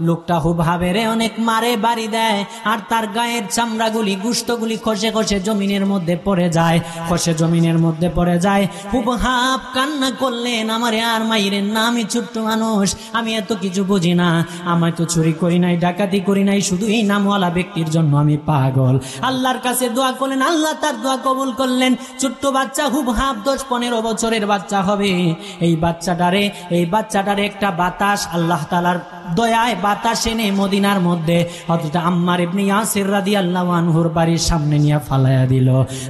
লোকটা হুবহাবেরে অনেক মারে বাড়ি দেয়, আর তার গায়ের চামড়াগুলি গোশতগুলি খসে খসে জমিনের মধ্যে পড়ে যায়, খসে জমিনের মধ্যে পড়ে যায়। হুবহাব কান্না করলেন, আমারে আর মাইরেন না, আমি ছোট্ট মানুষ, আমি এত কিছু বুঝি না, আমি তো চুরি করি নাই, ডাকাতি করি নাই, শুধু এই নামওয়ালা ব্যক্তির জন্য আমি পাগল। আল্লাহর কাছে দোয়া করলেন, আল্লাহ তার দোয়া কবুল করলেন। ছোট্ট বাচ্চা হুবহাব 10-15 বছরের বাচ্চা হবে। এই বাচ্চাটারে একটা বাতাস, আল্লাহ তাআলার দয়ায় বাতাস এনে মদিনার মধ্যে হযরত আম্মার ইবনে ইয়াসির রাদিয়াল্লাহু আনহুর বাড়ির সামনে নিয়ে ফালাইয়া দিল।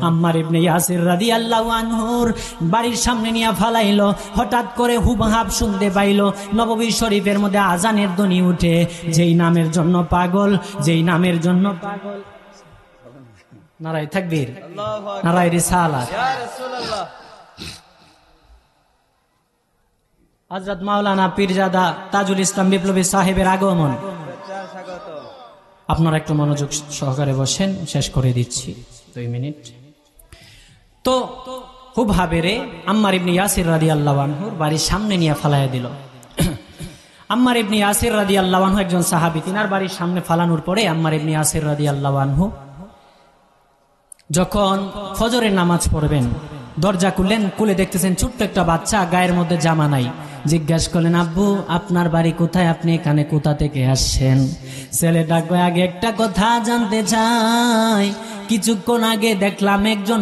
আম্মার ইবনে ইয়াসির রাদিয়াল্লাহু আনহুর বাড়ির সামনে নিয়ে ফালাইলো। হঠাৎ করে হুবহাব শুনতে পাইল নববী শরীফের মধ্যে আজানের ধ্বনি উঠে, যেই নামের জন্য পাগল, যেই নামের জন্য পাগল। নারায়ে তাকবীর, নারায়ে রিসালাত। ইয়া রাসূলুল্লাহ। হযরত মাওলানা পীরজাদা তাজুল ইসলাম বিপ্লবী সাহেবের আগমন। আপনারা একটু মনোযোগ সহকারে বসেন, শেষ করে দিচ্ছি 2 মিনিট। তো হুবহাবেরে আম্মার ইবনে ইয়াসির রাদিয়াল্লাহু আনহুর বাড়ির সামনে নিয়ে ফালাইয়া দিল। আম্মার ইবনে ইয়াসির রাদিয়াল্লাহু আনহু একজন সাহাবী, তিনার বাড়ির সামনে ফালানোর পরে আম্মার ইবনে ইয়াসির রাদিয়াল্লাহু আনহু যখন ফজরের নামাজ পড়বেন, দরজা খুললেন, খুলে দেখতেছেন ছোট্ট একটা বাচ্চা, গায়ের মধ্যে জামা নাই। জিজ্ঞাসা করলেন, আব্বু আপনার বাড়ি কোথায়, আপনি এখানে কোথা থেকে আসছেন? ছেলে ডাকবে, আগে একটা কথা জানতে চাই, কিছুক্ষণ আগে দেখলাম একজন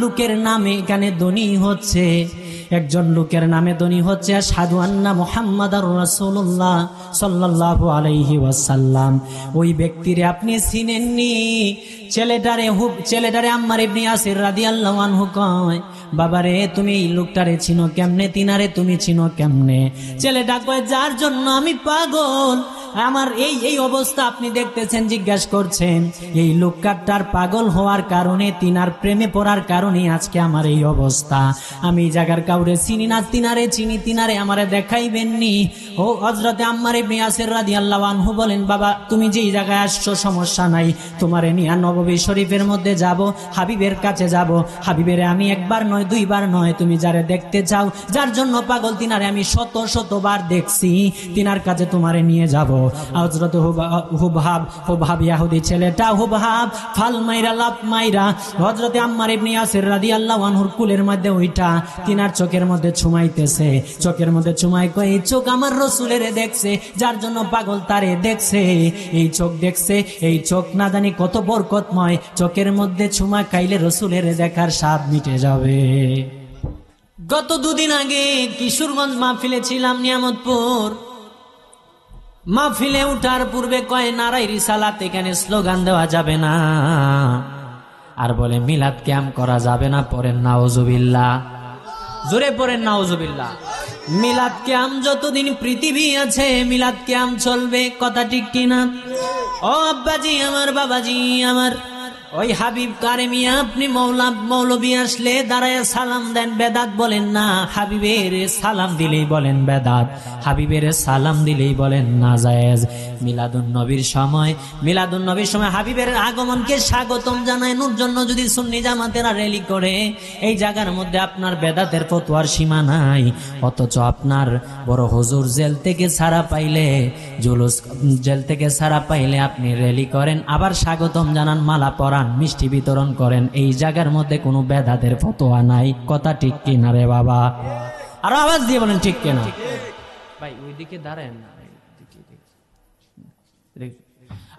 লোকের নামে এখানে ধ্বনি হচ্ছে, একজন লোকের নামে ধ্বনি হচ্ছে আশহাদু আন্না মুহাম্মাদার রাসূলুল্লাহ সাল্লাল্লাহু আলাইহি ওয়াসাল্লাম। ওই ব্যক্তিরে আপনি চিনেননি? ছেলেটারে আম্মার ইবনে ইয়াসির রাদিয়াল্লাহু আনহু কয়, বাবারে তুমি এই লোকটারে চিনো কেমনে, তিনারে তুমি চিনো কেমনে? ছেলেটা কয়, যার জন্য আমি পাগল, আমার এই অবস্থা আপনি দেখতেছেন, জিজ্ঞাসা করছেন, এই লোকটার পাগল হওয়ার কারণে, তিনার প্রেমে পড়ার কারণে আজকে আমার এই অবস্থা। আমি এই জায়গার কাউরে চিনি না, তিনারে চিনি, তিনারে আমারে দেখাইবেননি। ও হযরতে আম্মার ইবনে ইয়াসির রাদিয়াল্লাহু আনহু বলেন, বাবা তুমি যেই জায়গায় আসছো সমস্যা নাই, তোমারে নিয়ে নববী শরীফের মধ্যে যাব, হাবিবের কাছে যাব, হাবিবের আমি একবার নয় 2 বার নয়, তুমি যারে দেখতে চাও, যার জন্য পাগল, তিনারে আমি শতবার দেখছি, তিনার কাছে তোমারে নিয়ে যাব। হযরত হুবহাব ইহুদি ছেলেটা হুবহাব ফাল মাইরা লাভ মাইরা হযরতে আম্মার ইবনে ইয়াসির রাদিয়াল্লাহু আনহুর কুলের মধ্যে ওইটা তিনার চোখের মধ্যে চুমাইতেছে, চোখের মধ্যে চুমাই কই, এই চোখ আমার রাসূলের দেখছে, যার জন্য পাগল তারে দেখছে, এই চোখ দেখছে, এই চোখ না জানি কত বরকতময়, চোখের মধ্যে চুমা খাইলে রাসূলের দেখার স্বাদ মিটে যাবে। গত 2 দিন আগে কিশোরগঞ্জ মাহফিলে ছিলাম, নিয়ামতপুর মাহফিলে উঠার পূর্বে কয়, নারায়ে রিসালাত এখানে স্লোগান দেওয়া যাবে না, আর বলে মিলাদ ক্যাম্প করা যাবে না। পড়েন নাউজুবিল্লাহ, জোরে পড়েন নাউজুবিল্লাহ। মিলাদ ক্যাম্প যতদিন পৃথিবী আছে মিলাদ ক্যাম্প চলবে, কথা ঠিক কিনা? ও আব্বাজি আমার, বাবাজি আমার, ওই হাবিব কারেমিয়া আপনি মৌলবী আসলে দাঁড়ায় সালাম দেন, বেদাত বলেন না। হাবিবের সালাম দিলেই বলেন বেদাত, হাবিবের সালাম দিলেই বলেন নাজায়েজ। মিলাদুন নবীর সময় হাবিবের আগমনকে স্বাগতম জানানোর জন্য যদি সুন্নি জামাতেরা র্যালি করে, এই জায়গার মধ্যে আপনার বেদাতের ফতোয়ার সীমা নাই। অথচ আপনার বড় হুজুর জেল থেকে ছাড়া পাইলে, জেল থেকে ছাড়া পাইলে আপনি র্যালি করেন, আবার স্বাগতম জানান, মালা পরান, মিষ্টি বিতরণ করেন। এই জায়গার মধ্যে কোনো বেদাতের ফতোয়া নাই, কথা ঠিক কিনা রে বাবা? আরো আওয়াজ দিয়ে বলেন ঠিক কিনা ভাই? ওইদিকে দাঁড়ায় না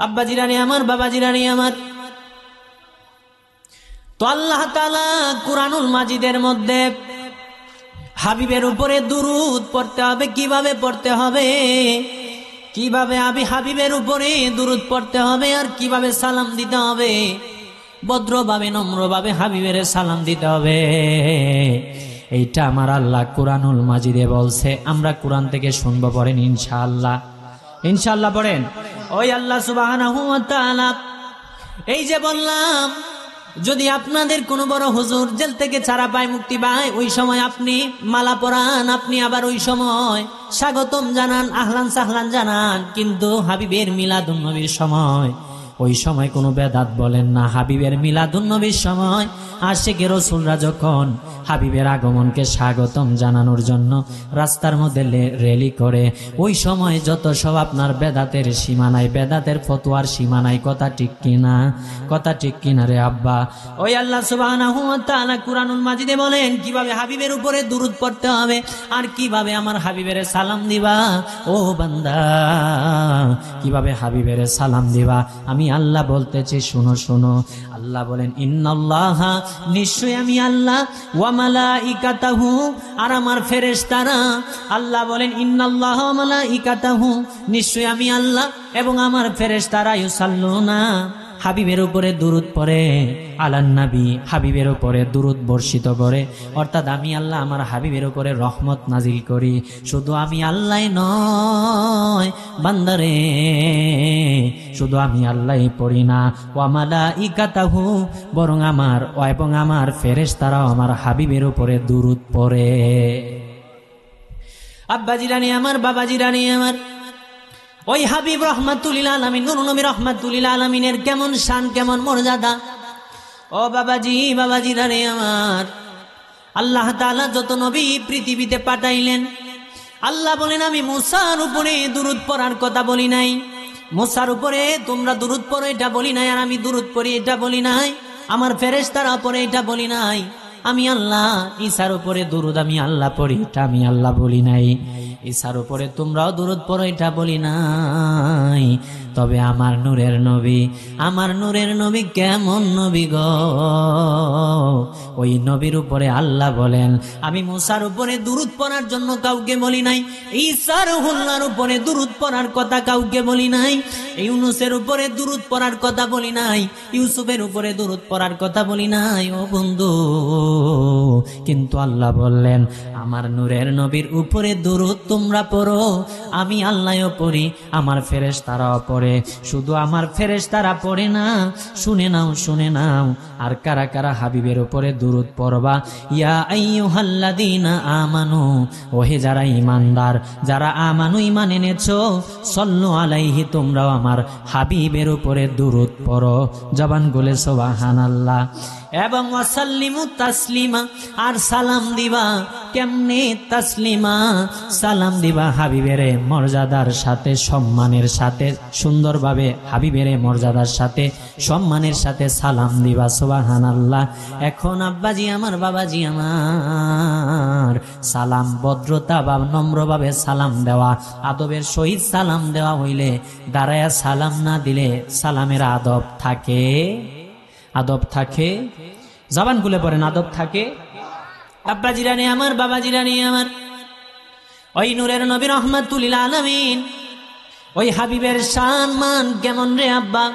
আব্বা জিরানি আমার, বাবা জিরানি আমার। তো আল্লাহ তাআলা কুরআনুল মাজিদের মধ্যে হাবিবের উপরে দুরূদ পড়তে হবে, কিভাবে পড়তে হবে, কিভাবে হাবিবের উপরে দুরূদ পড়তে হবে, আর কিভাবে সালাম দিতে হবে, ভদ্রভাবে নম্রভাবে হাবিবের সালাম দিতে হবে। এইটা আমার আল্লাহ কুরআনুল মাজিদে বলছে, আমরা কুরআন থেকে শুনবো। পড়েন ইনশাআল্লাহ, ইনশাআল্লাহ পড়েন। ওই আল্লাহ সুবহানাহু ওয়া তাআলা এই যে বললাম, যদি আপনাদের কোনো বড় হুজুর জেল থেকে ছাড়া পায়, মুক্তি পায়, ওই সময় আপনি মালা পরান, আপনি আবার ওই সময় স্বাগতম জানান, আহলান সাহলান জানান। কিন্তু হাবিবের মিলাদুন নবীর সময় ওই সময় কোনো বেদাত বলেন না। হাবিবের মিলাদুন নবীর সময় আশিকে রাসূলরা যখন হাবিবের আগমনকে স্বাগতম জানানোর জন্য রাস্তার মধ্যে র্যালি করে, ওই সময় যত সব আপনার বেদাতের সীমানায়, বেদাতের ফতোয়ার সীমানায়, কথা ঠিক কিনা, কথা ঠিক কিনা রে আব্বা? ওই আল্লাহ সুবহানাহু ওয়া তাআলা কুরআনুল মাজিদে বলেন কিভাবে হাবিবের উপরে দুরূদ পড়তে হবে আর কিভাবে আমার হাবিবের সালাম দিবা। ও বান্দা, কিভাবে হাবিবের সালাম দিবা আমি আল্লাহ বলতেছি, শুনো শুনো। আল্লাহ বলেন ইন্নাল্লাহা, নিশ্চয় আমি আল্লাহ, ওয়া মালাইকাতাহু, আর আমার ফেরেশতারা। আল্লাহ বলেন ইন্নাল্লাহা ওয়া মালাইকাতাহু, নিশ্চয় আমি আল্লাহ এবং আমার ফেরেশতারা ইউসাল্লুনা, হাবিবের উপরে দুরূদ পড়ে, আলান নবী, হাবিবের উপরে দুরূদ বর্ষিত করে। অর্থাৎ আমি আল্লাহ আমার হাবিবের উপরে রহমত নাজিল করি। শুধু আমি আল্লাহ নয় বান্দারে, শুধু আমি আল্লাহই পড়ি না, ওয়া মালাইকাতাহু, বরং আমার এবং আমার ফেরেশতারাও আমার হাবিবের উপরে দুরূদ পড়ে। আব্বাজিরানি আমার, বাবাজিরানি আমার, ওই হাবিব রহমাতুল লিল আলামিন, নূর নবী রহমাতুল লিল আলামিনের কেমন শান, কেমন মর্যাদা। ও বাবাজি, বাবাজিরা রে আমার, আল্লাহ তাআলা যত নবী পৃথিবীতে পাঠাইলেন, আল্লাহ বলেন আমি মুসার উপরে দুরূদ পড়ার কথা বলি নাই, মুসার উপরে তোমরা দুরূদ পড়ো এটা বলি নাই, আর আমি দুরূদ পড়ি এটা বলি নাই, আমার ফেরেশতারা পড়ে এটা বলি নাই। আমি আল্লাহ ঈসার উপরে দুরূদ আমি আল্লাহ পড়ি এটা আমি আল্লাহ বলি নাই। ঈসার উপরে তোমরাও দুরূদ পড়ো এটা বলি নাই। তবে আমার নূরের নবী, আমার নূরের নবী কেমন নবী গো, ওই নবীর উপরে আল্লাহ বলেন আমি মুসার উপরে দুরূদ পড়ার জন্য কাউকে বলি নাই, ঈসার হুল্লার উপরে দুরূদ পড়ার কথা কাউকে বলি নাই, ইউনূসের উপরে দুরূদ পড়ার কথা বলি নাই, ইউসুফের উপরে দুরূদ পড়ার কথা বলি নাই। ও বন্ধু, কিন্তু আল্লাহ বললেন আমার নূরের নবীর উপরে দুরূদ তোমরা পড়ো, আমি আল্লাহও পড়ি, আমার ফেরেশতারাও পড়ে। শুধু আমার ফেরেশতারা পড়ে না, শুনে নাও, শুনে নাও, আর কারা কারা হাবিবের উপরে দুরূদ পড়বা? ইয়া আইয়ুহাল্লাযীনা আমানু, ওহে যারা ঈমানদার, যারা আমানু ঈমান এনেছো, সাল্লু আলাইহি, তোমরাও আমার হাবিবের উপরে দুরূদ পড়ো। জবান খুলে সুবহানাল্লাহ। এবং ওয়াসাল্লিমু তাসলিমা, আর সালাম দিবা কেমনে? তাসলিমা, সালাম দিবা হাবিবের মর্যাদার সাথে, সম্মানের সাথে, সুন্দরভাবে হাবিবের মর্যাদার সাথে, সম্মানের সাথে সালাম দিবা। সুবহানাল্লাহ। এখন আব্বাজি আমার, বাবাজি আমার, সালাম ভদ্রতা বা নম্রভাবে সালাম দেওয়া, আদবের সহিত সালাম দেওয়া হইলে দাঁড়ায়া সালাম না দিলে সালামের আদব থাকে, আদব থাকে। জবান খুলে পড়েন, আদব থাকে। আব্বাজিরানি আমার, বাবাজিরানি আমার, ওই নূরের নবী রহমাতুল লিল আলামিন, ওই হাবিবের শান মান কেমন রে আব্বা?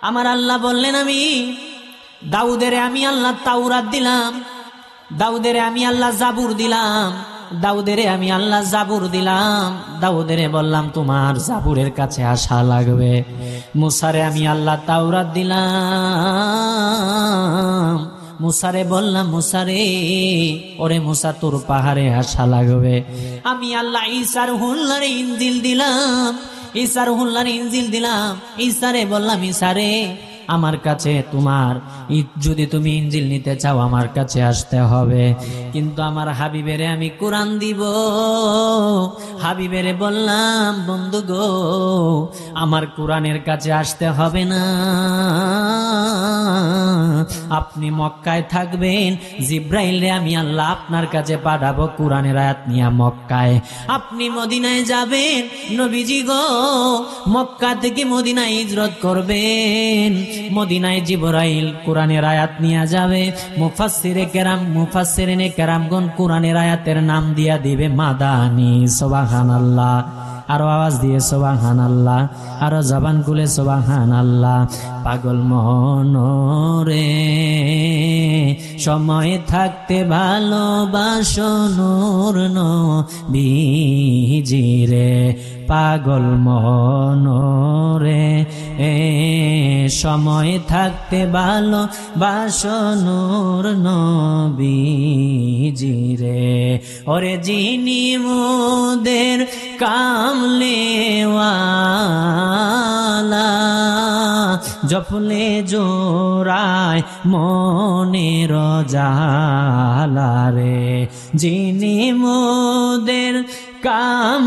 আমার আল্লাহ বললেন আমি দাউদের আমি আল্লাহ তাওরাত দিলাম, দাউদের আমি আল্লাহ জাবুর দিলাম, দাউদের আমি আল্লাহ জাবুর দিলাম। দাউদের বললাম তোমার জাবুরের কাছে আসা লাগবে। মুসারে আমি আল্লাহ তাওরাত দিলাম, মুসারে বললাম মুসারে, ওরে মুসা তোর পাহাড়ে আসা লাগবে। আমি আল্লাহ ঈসার হুল্লারে ইনজিল দিলাম, ঈসার হুল্লারে ইনজিল দিলাম। ঈসারে বললাম ঈসারে আমার কাছে তোমার, যদি তুমি ইনজিল নিতে চাও আমার কাছে আসতে হবে। কিন্তু আমার হাবিবেরে আমি কোরআন দিব। হাবিবেরে বললাম বন্ধু গো, আমার কোরআনের কাছে আসতে হবে না, আপনি মক্কায় থাকবেন, জিব্রাইলে আমি আল্লাহ আপনার কাছে পাঠাবো কোরআনের আয়াত নিয়ে মক্কায়। আপনি মদিনায় যাবেন, নবীজি গো মক্কা থেকে মদিনায় হিজরত করবেন, মদিনায় জিবরাইল কোরআনের আয়াত নিয়ে যাবে। মুফাসসিরে কেরামগণ কোরআনের আয়াতের নাম দিয়া দিবে মাদানী। সুবহানাল্লাহ। আরো আওয়াজ দিয়ে সুবহানাল্লাহ, আরো জবান খুলে সুবহানাল্লাহ। পাগল মন রে সময় থাকতে ভালোবাসো নূর নবীজি রে, পাগল মন রে সময় থাকতে ভালোবাসো নূর নবীজি রে। ওরে যিনি মোদের কামলেওয়ালা, জপলে জোড়ায় মনের জালারে, যিনি মোদের কামলেওয়ালা,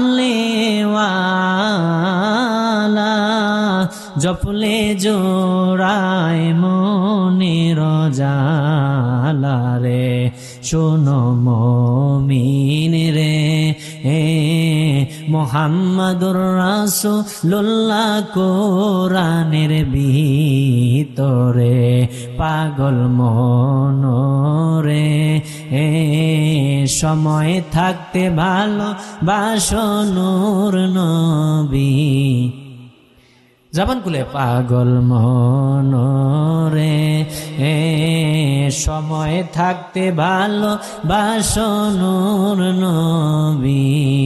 জপলে জোড়ায় মনের জালারে। শোনো মুমিন রে, মুহাম্মাদুর রাসূলুল্লাহ কোরআনের ভিতরে পাগল মনরে, সময় থাকতে ভালো বাসো নূর নবী। জবান খুলে পাগল মনরে, সময় থাকতে ভালো বাসো নূর নবীজি।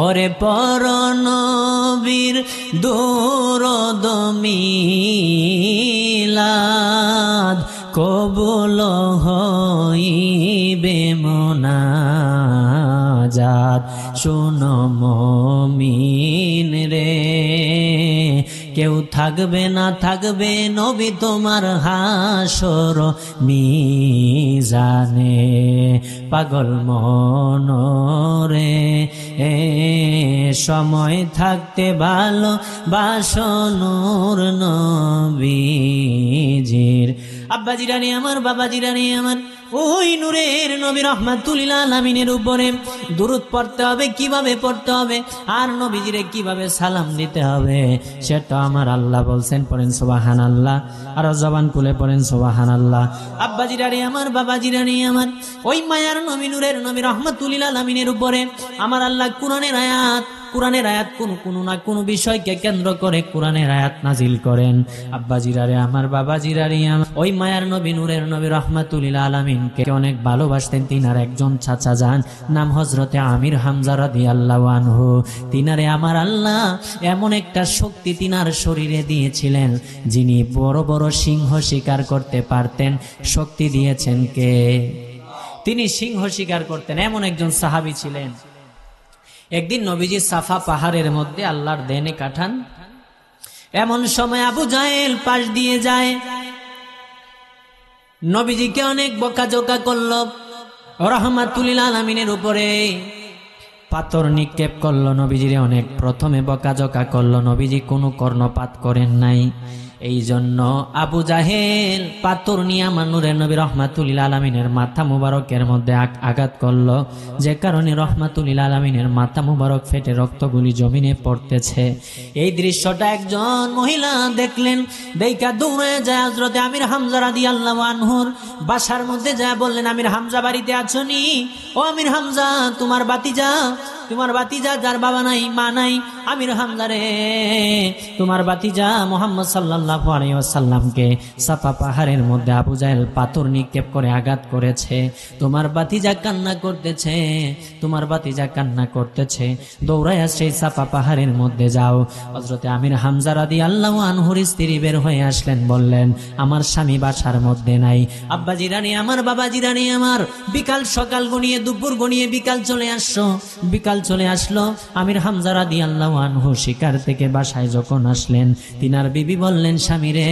ওরে পর নবীর দুরূদ মিলাদ, কবুল হইবে মোনাজাত। শোনো মুমিন রে, কেউ থাকবে না থাকবে নবী তোমার হাসর মিজানে। পাগল মনরে, সময় থাকতে ভালো বাসো নূর নবীজির। আব্বাজি রানী আমার, বাবাজি রানী আমার, ওই নূরের নবী রাহমাতুল লিল আলামিনের উপরে দুরূদ পড়তে হবে, কিভাবে পড়তে হবে আর নবীজিরে কিভাবে সালাম দিতে হবে সেটা আমার আল্লাহ বলছেন। পড়েন সুবহানাল্লাহ, আর জবান খুলে পড়েন সুবহানাল্লাহ। আব্বাজি রানী আমার, বাবাজি রানী আমার, ওই মায়ার নবী নূরের নবী রাহমাতুল লিল আলামিনের উপরে আমার আল্লাহ কোরআনের আয়াত কোনো না কোনো বিষয়কে কেন্দ্র করে কোরআনের আয়াত নাজিল করেন। আব্বাজিরারে আমার, বাবাজিরারে আমার, ওই মায়ার নবী নূরের নবী রাহমাতুল লিল আলামিনকে অনেক ভালোবাসতেন। তিনার একজন চাচা যান, নাম হযরতে আমির হামজা রাদিয়াল্লাহু আনহু। তিনারে আমার আল্লাহ এমন একটা শক্তি তিনার শরীরে দিয়েছিলেন, যিনি বড় বড় সিংহ শিকার করতে পারতেন। শক্তি দিয়েছেন কে? তিনি সিংহ শিকার করতেন, এমন একজন সাহাবী ছিলেন। একদিন নবীজি সাফা পাহাড়ের মধ্যে আল্লাহর দেনে কাঠান, এমন সময় আবু জাহেল পাশ দিয়ে যায়, নবীজিকে অনেক বকাঝকা করল, রাহমাতুল লিল আলামিনের উপরে পাথর নিক্ষেপ করলো, নবীজিরে অনেক প্রথমে বকাঝকা করলো, নবীজি কোনো কর্ণপাত করেন নাই। এই জন্য আবু জাহেল পাথর নিয়ে আমার নূরের নবী রাহমাতুল লিল আলামিনের মাথা মুবারকের মধ্যে আঘাত করলো, যে কারণে রাহমাতুল লিল আলামিনের মাথা মুবারক ফেটে রক্তগুলি জমিনে পড়তেছে। এই দৃশ্যটা একজন মহিলা দেখলেন, দেখা দৌড়ে যায় হযরতে আমির হামজা রাদিয়াল্লাহু আনহুর বাসার মধ্যে যায় বললেন, আমির হামজা বাড়িতে আছোনি? ও আমির হামজা, তোমার বাতিজা যার বাবা নাই মা নাই, আমির হামজা রে, তোমার বাতিজা মুহাম্মদ সাল্লাল্লাহু আলাইহি ওয়াসাল্লামকে সাফা পাহাড়ের মধ্যে আবু জাহেল পাথর নিক্ষেপ করে আঘাত করেছে। তোমার বাতিজা কান্না করতেছে, দৌড়ায়া সেই সাফা পাহাড়ের মধ্যে যাও। হযরতে আমির হামজা রাদিয়াল্লাহু আনহুর স্ত্রী বের হয়ে আসলেন, বললেন, আমার স্বামী বাসার মধ্যে নাই। আব্বাজি রানী আমার, বাবাজি রানী আমার, বিকাল সকাল গনিয়ে দুপুর গনিয়ে বিকাল চলে আসলো। আমির হামজা রাদিয়াল্লাহু আনহু শিকার থেকে বাসায় যখন আসলেন, তিনার বিবি বললেন, স্বামী রে,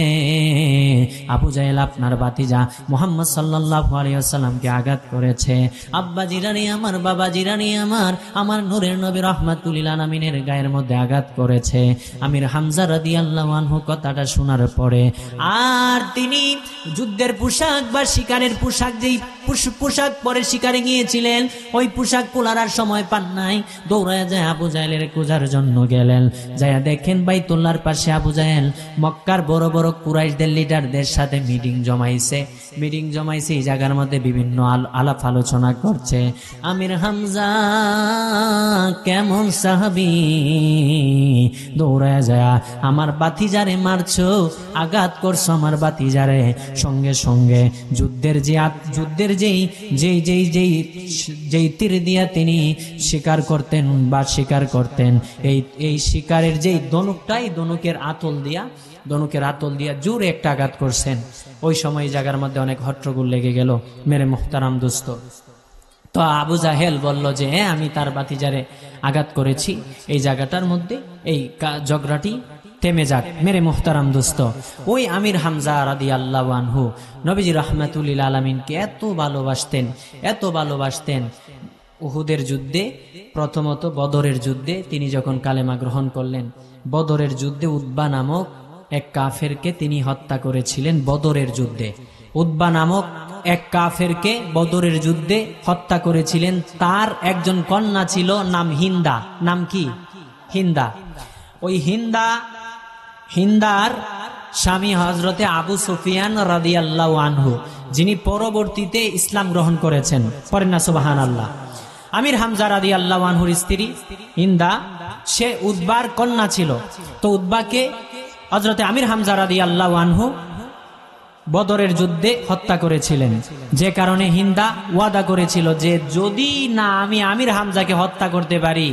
আবু জাহেল আপনার বাতিজা মুহাম্মদ সাল্লাল্লাহু আলাইহি ওয়াসাল্লামকে আঘাত করেছে। আব্বাজি রানী আমার, বাবাজি রানী আমার, আমার নূরের নবী রাহমাতুল লিল আলামিনের গায়ের মধ্যে আঘাত করেছে। আমির হামজা রাদিয়াল্লাহু আনহু কথাটা শোনার পরে আর তিনি যুদ্ধের পোশাক বা শিকারের পোশাক, যেই পোশাক পরে শিকারে গিয়েছিলেন, ওই পোশাক খোলার সময় পান নাই, দৌড়ায় যায় আবু জাহেলের খোঁজার জন্য গেলেন। যাইয়া দেখেন বাইতুল্লাহর পাশে আবু জাহেল মক্কার বড় বড় কুরাইশদের লিডারদের সাথে মিটিং জমাইছে। এই জায়গার মধ্যে বিভিন্ন আলাপ আলোচনা করছে। আমির হামজা কেমন সাহাবী, দৌড়ায় যায়, আমার বাতিজারে মারছো, আঘাত করছো আমার বাতিজারে। সঙ্গে সঙ্গে যুদ্ধের যেই তীর দিয়া তিনি শিকার করতেন, এই শিকারের যেই ধনুকের আতল দিয়া জোরে একটা আঘাত করছেন। ওই সময় জায়গার মধ্যে অনেক হট্টগোল লেগে গেল। মেরে মুহতারাম দোস্ত, তো আবু জাহেল বলল যে হ্যাঁ, আমি তার বাতিজারে আঘাত করেছি, এই জায়গাটার মধ্যে এই ঝগড়াটি থেমে যাক। মেরে মুহতারাম দোস্ত, ওই আমির হামজা রাদিয়াল্লাহু আনহু নবীজি রাহমাতুল্লিল আলামিনকে এত ভালোবাসতেন, এত ভালোবাসতেন। উহুদের যুদ্ধে, প্রথমত বদরের যুদ্ধে তিনি যখন কালেমা গ্রহণ করলেন, বদরের যুদ্ধে উতবা নামক এক কাফেরকে তিনি হত্যা করেছিলেন। বদরের যুদ্ধে উতবা নামক এক কাফেরকে বদরের যুদ্ধে হত্যা করেছিলেন। তার একজন কন্যা ছিল, নাম হিন্দা। নাম কি? হিন্দা। ওই হিন্দার স্বামী হযরতে আবু সুফিয়ান রাদিয়াল্লাহু আনহু, যিনি পরবর্তীতে ইসলাম গ্রহণ করেছেন। পড়েন না সুবহানাল্লাহ। আমির হামজা রাদিয়াল্লাহু আনহুর স্ত্রী হিন্দা, সে উতবার কন্যা ছিল। তো উতবাকে হযরতে আমির হামজা রাদিয়াল্লাহু আনহু বদরের যুদ্ধে হত্যা করেছিলেন। যে কারণে হিন্দা ওয়াদা করেছিল যে যদি না আমি আমির হামজাকে হত্যা করতে পারি,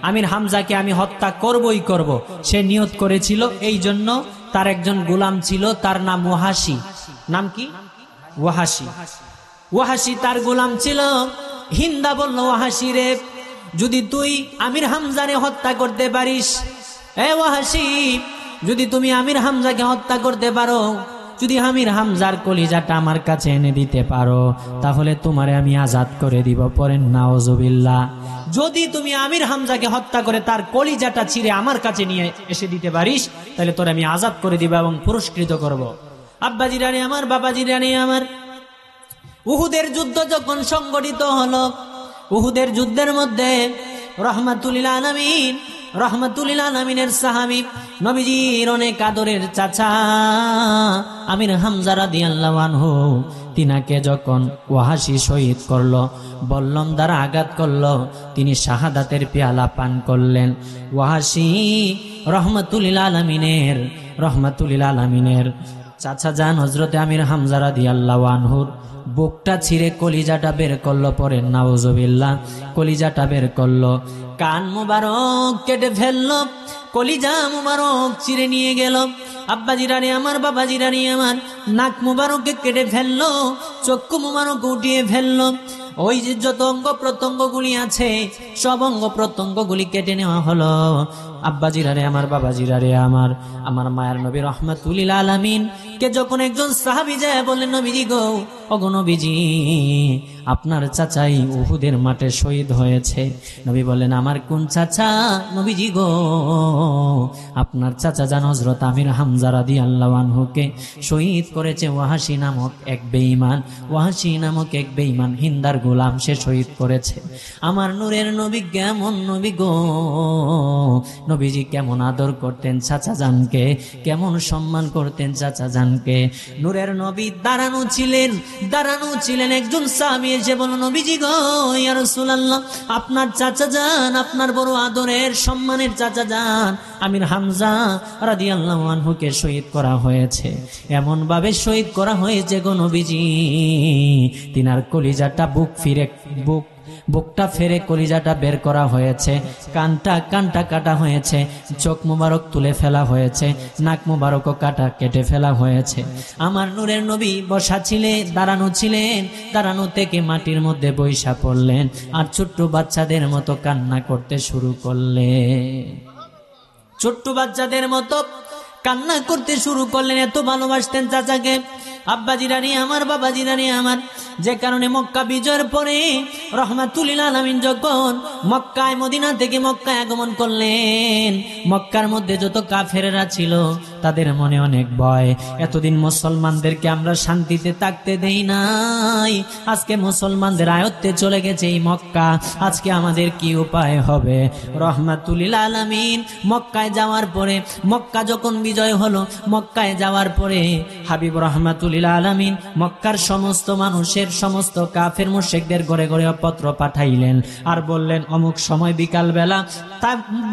আমির হামজাকে আমি হত্যা করবই করব। সে নিয়ত করেছিল। এই জন্য তার একজন গোলাম ছিল, তার নাম ওয়াহাশি। নাম কি? ওয়াহাশি। ওয়াহাশি তার গোলাম ছিল। হিন্দা বলল, ওয়াহাশি রে, যদি তুই আমির হামজারে হত্যা করতে পারিস, এ ওয়াহাশি, যদি তুমি আমির হামজাকে হত্যা করতে পারো, যদি আমির হামজার কলিজাটা আমার কাছে এনে দিতে পারো, তাহলে তোমারে আমি আজাদ করে দিব। পড়েন নাউজুবিল্লাহ। যদি তুমি আমির হামজাকে হত্যা করে তার কলিজাটা ছিঁড়ে আমার কাছে নিয়ে এসে দিতে পারিস, তাহলে তোরে আমি আজাদ করে দিব এবং পুরস্কৃত করব। আব্বাজি রানী আমার, বাবাজি রানী আমার, উহুদের যুদ্ধ যখন সংগঠিত হলো, উহুদের যুদ্ধের মধ্যে রহমাতুল্লিল আলামিনের সাহাবী, নবীজির অনেক আদরের চাচা আমির হামজা রাদিয়াল্লাহু আনহু, তিনাকে যখন ওয়াহাশি শহীদ করলো, বল্লম দ্বারা আঘাত করলো, তিনি শাহাদাতের পেয়ালা পান করলেন। ওয়াহাশি রহমাতুল্লিল আলামিনের চাচা যান হযরতে আমির হামজা রাদিয়াল্লাহু আনহুর বুকটা ছিঁড়ে কলিজাটা বের করলো। পরে নাউজুবিল্লাহ, কলিজাটা বের করলো। কান মুবারক কেটে ফেললো, কলিজা মুবারক চিরে নিয়ে গেল। আব্বাজি রানী আমার, বাবাজি রানী আমার, নাক মুবারককে কেটে ফেললো, চক্ষু মুবারক উঠিয়ে ফেললো। ওই যে যত অঙ্গ প্রত্যঙ্গগুলি আছে, সব অঙ্গ প্রত্যঙ্গগুলি কেটে নেওয়া হলো। আব্বাজিরা রে আমার, বাবাজিরা রে আমার, আমার মায়ের নবী রাহমাতুল্লিল আলামিন কে যখন একজন সাহাবী যায় বললেন, নবীজি গো, ওগো নবীজি, আপনার চাচাই উহুদের মাঠে শহীদ হয়েছে। নবী বললেন, আমার কোন চাচা? নবীজি গো, আপনার চাচা জান হযরত আমির হামজা রাদিয়াল্লাহু আনহুকে শহীদ করেছে ওয়াহাশি নামক এক বেঈমান। ওয়াহাশি নামক এক বেঈমান হিন্দার গোলাম, সে শহীদ করেছে। আমার নূরের নবী কেমন নবী গো, নবীজি কেমন আদর করতেন চাচা জানকে, কেমন সম্মান করতেন চাচা জানকে। নূরের নবী দাঁড়ানো ছিলেন। একজন সাহাবী এসে বলল, নবীজি গো, ইয়া রাসূলুল্লাহ, আপনার চাচা জান, আপনার বড় আদরের সম্মানের চাচা জান আমির হামজা রাদিয়াল্লাহু আনহুকে শহীদ করা হয়েছে। এমন ভাবে শহীদ করা হয়েছে গো নবীজি, তিনার কলিজাটা বুকটা ফেরে কলিজাটা বের করা হয়েছে, কানটা কাটা হয়েছে, চোখ মুবারক তুলে ফেলা হয়েছে, নাক মুবারকও কেটে ফেলা হয়েছে। আমার নূরের নবী দাঁড়ানো থেকে মাটির মধ্যে বৈশা পড়লেন আর ছোট্ট বাচ্চাদের মতো কান্না করতে শুরু করলেন। এত ভালোবাসতেন চাচাকে। আব্বাজি রানী আমার, বাবাজি রানী আমার, যে কারণে মক্কা বিজয়ের পরে রাহমাতুল্লিল আলামিন যখন মদিনা থেকে মক্কায় আগমন করলেন, মক্কার মধ্যে যত কাফেররা ছিল তাদের মনে অনেক ভয়। এতদিন মুসলমানদেরকে আমরা শান্তিতে থাকতে দেই নাই, আজকে মুসলমানদের আয়ত্তে চলে গেছে এই মক্কা, আজকে আমাদের কি উপায় হবে? রাহমাতুল্লিল আলামিন মক্কায় যাওয়ার পরে, মক্কা যখন বিজয় হলো, মক্কায় যাওয়ার পরে হাবিব রাহমাতুল্লিল আলামিন মক্কার সমস্ত মানুষের, সমস্ত কাফের মুশরিকদের ঘরে ঘরে পত্র পাঠাইলেন আর বললেন, অমুক সময় বিকাল বেলা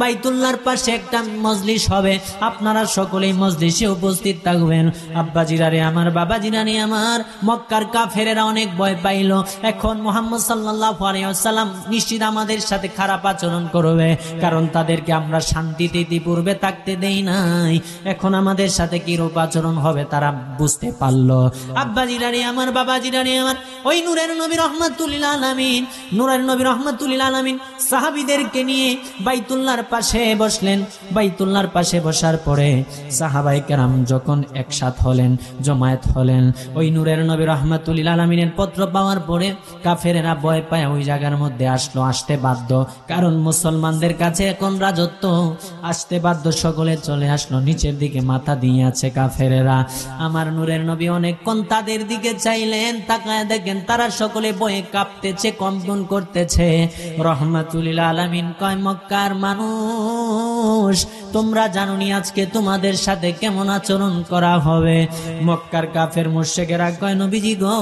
বাইতুল্লাহর পাশে একটা মজলিস হবে, আপনারা সকলেই মজলিসে উপস্থিত থাকবেন। আব্বাজিরা রে আমার, বাবাজিরা রে আমার, মক্কার কাফেরেরা অনেক ভয় পাইল। এখন মুহাম্মদ সাল্লাল্লাহু আলাইহি ওয়াসাল্লাম নিশ্চিত আমাদের সাথে খারাপ আচরণ করবে, কারণ তাদেরকে আমরা শান্তিতে ইতিপূর্বে থাকতে দেই নাই, এখন আমাদের সাথে কি রূপ আচরণ হবে তারা বুঝতে পারলো। আব্বাজিরা রে আমার, বাবাজিরা রে আমার, ওই নূরের নবী রাহমাতুল্লিল আলামিন সাহাবীদেরকে নিয়ে বাইতুল্লাহর পাশে বসলেন। বাইতুল্লাহর পাশে বসার পরে সাহাবায়ে কেরাম যখন একসাথ হলেন, জমায়েত হলেন, ওই নূরের নবী রাহমাতুল লিল আলামিনের পত্র পাওয়ার পরে কাফেরেরা ভয় পায় ওই জায়গার মধ্যে আসতে বাধ্য, কারণ মুসলমানদের কাছে এখন রাজত্ব, আসতে বাধ্য, সকলে চলে আসলো। নিচের দিকে মাথা দিয়ে আছে কাফেরেরা। আমার নূরের নবী অনেকক্ষণ তাদের দিকে চাইলেন, তাকায় দেখেন তারা সকলে ভয়ে কাঁপতেছে, কম্পন করতেছে। রাহমাতুল লিল আলামিন কয়, মক্কার মানুষ, তোমরা জানোনি আজকে তোমাদের সাথে কেমন আচরণ করা হবে। মক্কার কাফের মুশরিকেরা কয়, নবীজি গো,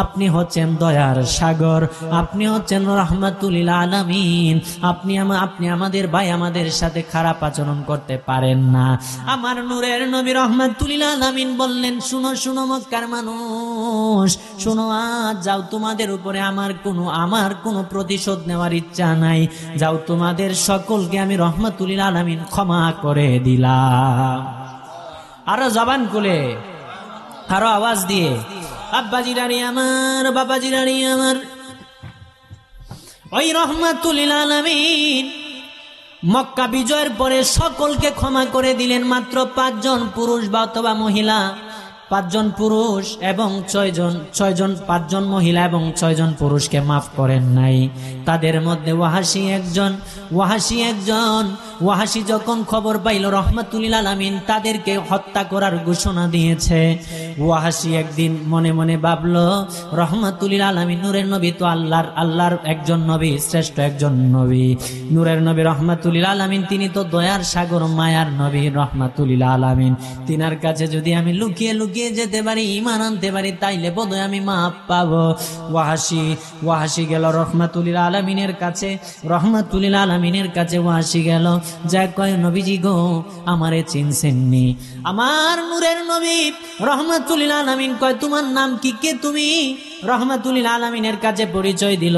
আপনি হচ্ছেন দয়ার সাগর, আপনি হচ্ছেন রাহমাতুল লিল আলামিন, আপনি আমাদের ভাই, আমাদের সাথে খারাপ আচরণ করতে পারেন না। আমার নূরের নবী রাহমাতুল লিল আলামিন বললেন, শুনো শুনো মক্কার মানুষ, শুনো, আজ যাও, তোমাদের উপরে আমার কোনো প্রতিশোধ নেওয়ার ইচ্ছা নাই, যাও, তোমাদের সকলকে আমি রাহমাতুল লিল আলামিন ক্ষমা করে দিলাম। আরো জবান খুলে, আরো আওয়াজ দিয়ে, আব্বাজিরানি আমার, বাবাজিরানি আমার, ওই রাহমাতুল লিল আলামিন মক্কা বিজয়ের পরে সকলকে ক্ষমা করে দিলেন। মাত্র 5 জন পুরুষ বা অথবা মহিলা, 5 জন পুরুষ এবং 6 জন 5 জন মহিলা এবং 6 জন পুরুষকে মাফ করেন নাই। তাদের মধ্যে ওয়াহাশি যখন খবর পাইল রাহমাতুল লিল আলামিন তাদেরকে হত্যা করার ঘোষণা দিয়েছে, ওয়াহাশি একদিন মনে মনে ভাবলো, রাহমাতুল লিল আলামিন নূরের নবী তো আল্লাহর একজন নবী, শ্রেষ্ঠ একজন নবী, নূরের নবী রাহমাতুল লিল আলামিন, তিনি তো দয়ার সাগর, মায়ার নবী রাহমাতুল লিল আলামিন, তিনার কাছে যদি আমি লুকিয়ে লুকিয়ে যেতে পারি, ঈমান আনতে পারি, তাইলে বোধহয় আমি মাফ পাবো। ওয়াহাশি গেল রাহমাতুল লিল আলামিনের কাছে, রাহমাতুল লিল আলামিনের কাছে ওয়াহাশি গেল, যা কয়, নবীজি গো, আমারে চিনছেননি? আমার নূরের নবী রাহমাতুল লিল আলামিন কয়, তোমার নাম কি, কে তুমি? রাহমাতুল লিল আলামিনের কাছে পরিচয় দিল,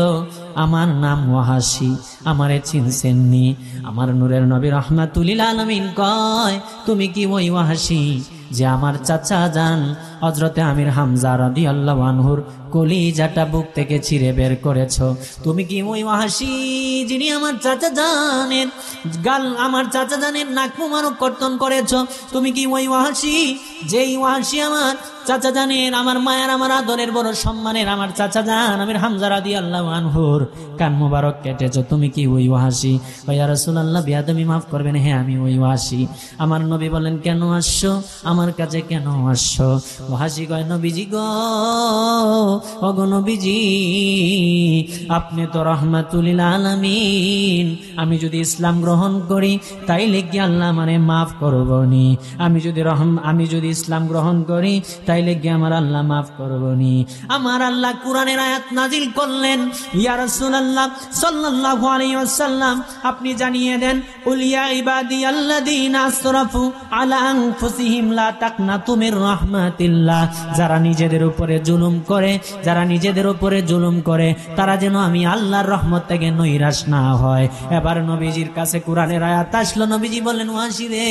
আমার নাম ওয়াহাশি, আমারে চিনছেননি? আমার নূরের নবী রাহমাতুল লিল আলামিন কয়, তুমি কি ওই ওয়াহাশি যে আমার চাচা যান হযরতে আমির হামজা রাদিয়াল্লাহু আনহুর কলিজাটা বুক থেকে ছিঁড়ে বের করেছো? তুমি কি ওই ওয়াহাশি যিনি আমার চাচা জানের নাক মুবারক কর্তন করেছো? তুমি কি ওই ওয়াহাশি, যেই ওয়াহাশি আমার চাচা জানের, আমার মায়ের, আমার আদরের, বড় সম্মানের আমার চাচা জান আমির হামজা রাদিয়াল্লাহু আনহুর কান মুবারক কেটেছো? তুমি কি ওই ওয়াহাশি? ইয়া রাসূলুল্লাহ, বিয়াদবি মাফ করবেন, হ্যাঁ আমি ওই ওয়াহাশি। আমার নবী বলেন, কেন আসছো আমার কাছে, কেন আসছো? ওয়াহাশি কয়, নবীজি গো, ওগো নবীজি, আপনি তো রাহমাতুল লিল আলামিন, আমি যদি ইসলাম গ্রহণ করি তাইলে কি আল্লাহ মানে মাফ করবনি? আমি যদি ইসলাম গ্রহণ করি তাইলে কি আমার আল্লাহ মাফ করবনি? আমার আল্লাহ কোরআনের আয়াত নাজিল করলেন, ইয়া রাসূলুল্লাহ সাল্লাল্লাহু আলাইহি ওয়াসাল্লাম, আপনি জানিয়ে দেন, কুল ইয়া ইবাদিয়াল্লাযীনা আসরাফু আলা আনফুসিহিম লা তাকনাতু মির রাহমাতিল্লাহ, যারা নিজেদের উপরে জুলুম করে তারা যেন আমি আল্লাহর রহমত থেকে নৈরাশ না হয়। এবার নবীজির কাছে কোরআনের আয়াত আসলো, নবীজি বললেন, ওয়াহাশি রে,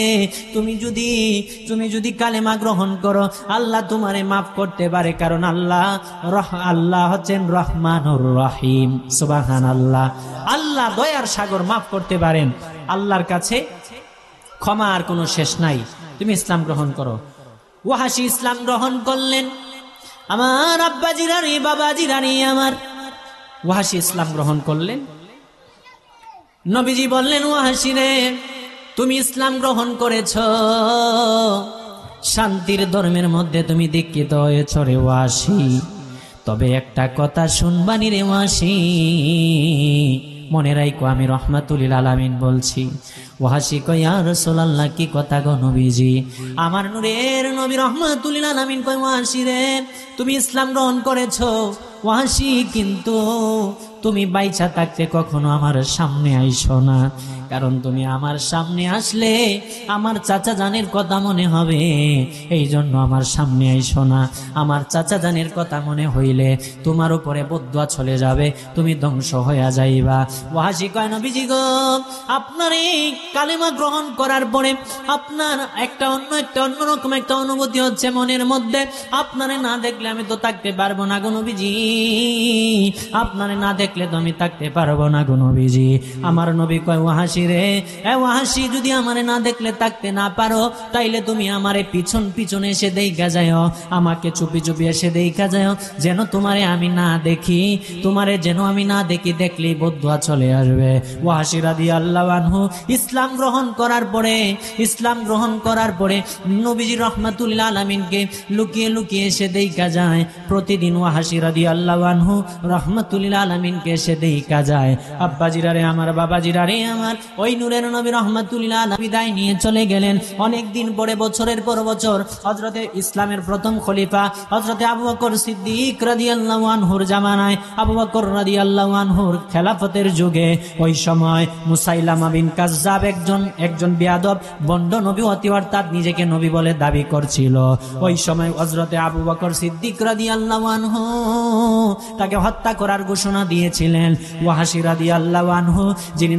তুমি যদি কালেমা গ্রহণ করো, আল্লাহ তোমারে মাফ করতে পারে, কারণ আল্লাহ হচ্ছেন রহমানুর রহিম। সুবহানাল্লাহ, আল্লাহ দয়ার সাগর, মাফ করতে পারেন, আল্লাহর কাছে ক্ষমার কোনো শেষ নাই। তুমি ইসলাম গ্রহণ করো। ওয়াহাশি ইসলাম গ্রহণ করলেন। আমার আব্বাজিরানি, বাবাজিরানি আমার, ওয়াহাশি ইসলাম গ্রহণ করলেন। নবীজি বললেন, ওয়াহাশি রে, তুমি ইসলাম গ্রহণ করেছ, শান্তির ধর্মের মধ্যে তুমি দীক্ষিত হয়েছ রে ওয়াহাশি, তবে একটা কথা শুনবানি রে ওয়াহাশি, মনে রাখো আমি রাহমাতুল লিল আলামিন বলছি। ওয়াহাশি কয়, ইয়া রাসূলুল্লাহ, কি কথা গো নবীজি? আমার নূরের নবী রাহমাতুল লিল আলামিন কয়, ওয়াহাশি রে, তুমি ইসলাম গ্রহণ করেছো ওয়াহাশি, কিন্তু তুমি বাইচা থাকতে কখনো আমার সামনে আইসো না, কারণ তুমি আমার সামনে আসলে আমার চাচা জানের কথা মনে হবে, এই জন্য আমার সামনে আইসো না। আমার চাচা জানের কথা মনে হইলে তোমার উপরে বদদুয়া চলে যাবে, তুমি ধ্বংস হইয়া যাইবা। ওয়াহাশি কয়, নবীজি গো, আপনার এই কালেমা গ্রহণ করার পরে আপনার অন্যরকম একটা অনুভূতি হচ্ছে মনের মধ্যে, আপনারে না দেখলে আমি তো থাকতে পারবো না গো নবীজি। আপনারে না দেখলে তো আমি থাকতে পারবো না গো নবীজি। আমার নবী কয় ওয়াহাশি রে, ওয়াহাশি যদি আমারে না দেখলে থাকতে না পারো তাইলে তুমি আমারে পিছন পিছন এসে দেইখা যাও, আমাকে চুপি চুপি এসে দেইখা যাও, যেন তোমারে আমি না দেখি, তোমারে যেন আমি না দেখি, দেখলেই বদদুয়া চলে আসবে। ওয়াহাশি রাদিয়াল্লাহু আনহু ইসলাম গ্রহণ করার পরে নবীজি রাহমাতুল লিল আলামিনকে লুকিয়ে লুকিয়ে এসে দেইখা যায়। প্রতিদিন ওয়াহাশি রাদিয়াল্লাহু আনহু রাহমাতুল লিল আলামিনকে এসে দেইখা যায়। আব্বাজিরারে আমার, বাবাজিরারে আমার, ওই নূরের নবী রাহমাতুল লিল আলামিন বিদায় নিয়ে চলে গেলেন। অনেক দিন পরে, বছরের পর বছর, হযরতে ইসলামের প্রথম খলিফা হযরতে আবু বকর সিদ্দিক রাদিয়াল্লাহু আনহুর জামানায়, আবু বকর রাদিয়াল্লাহু আনহুর খেলাফতের যুগে, ওই সময় মুসাইলামা বিন কাজ্জাব একজন বেয়াদব বন্ড নবী, অর্থাৎ নিজেকে নবী বলে দাবি করছিল। ওই সময় হযরতে আবু বকর সিদ্দিক রাদিয়াল্লাহু আনহু তাকে হত্যা করার ঘোষণা দিয়েছিলেন। ওয়াহাশি রাদিয়াল্লাহু আনহু যিনি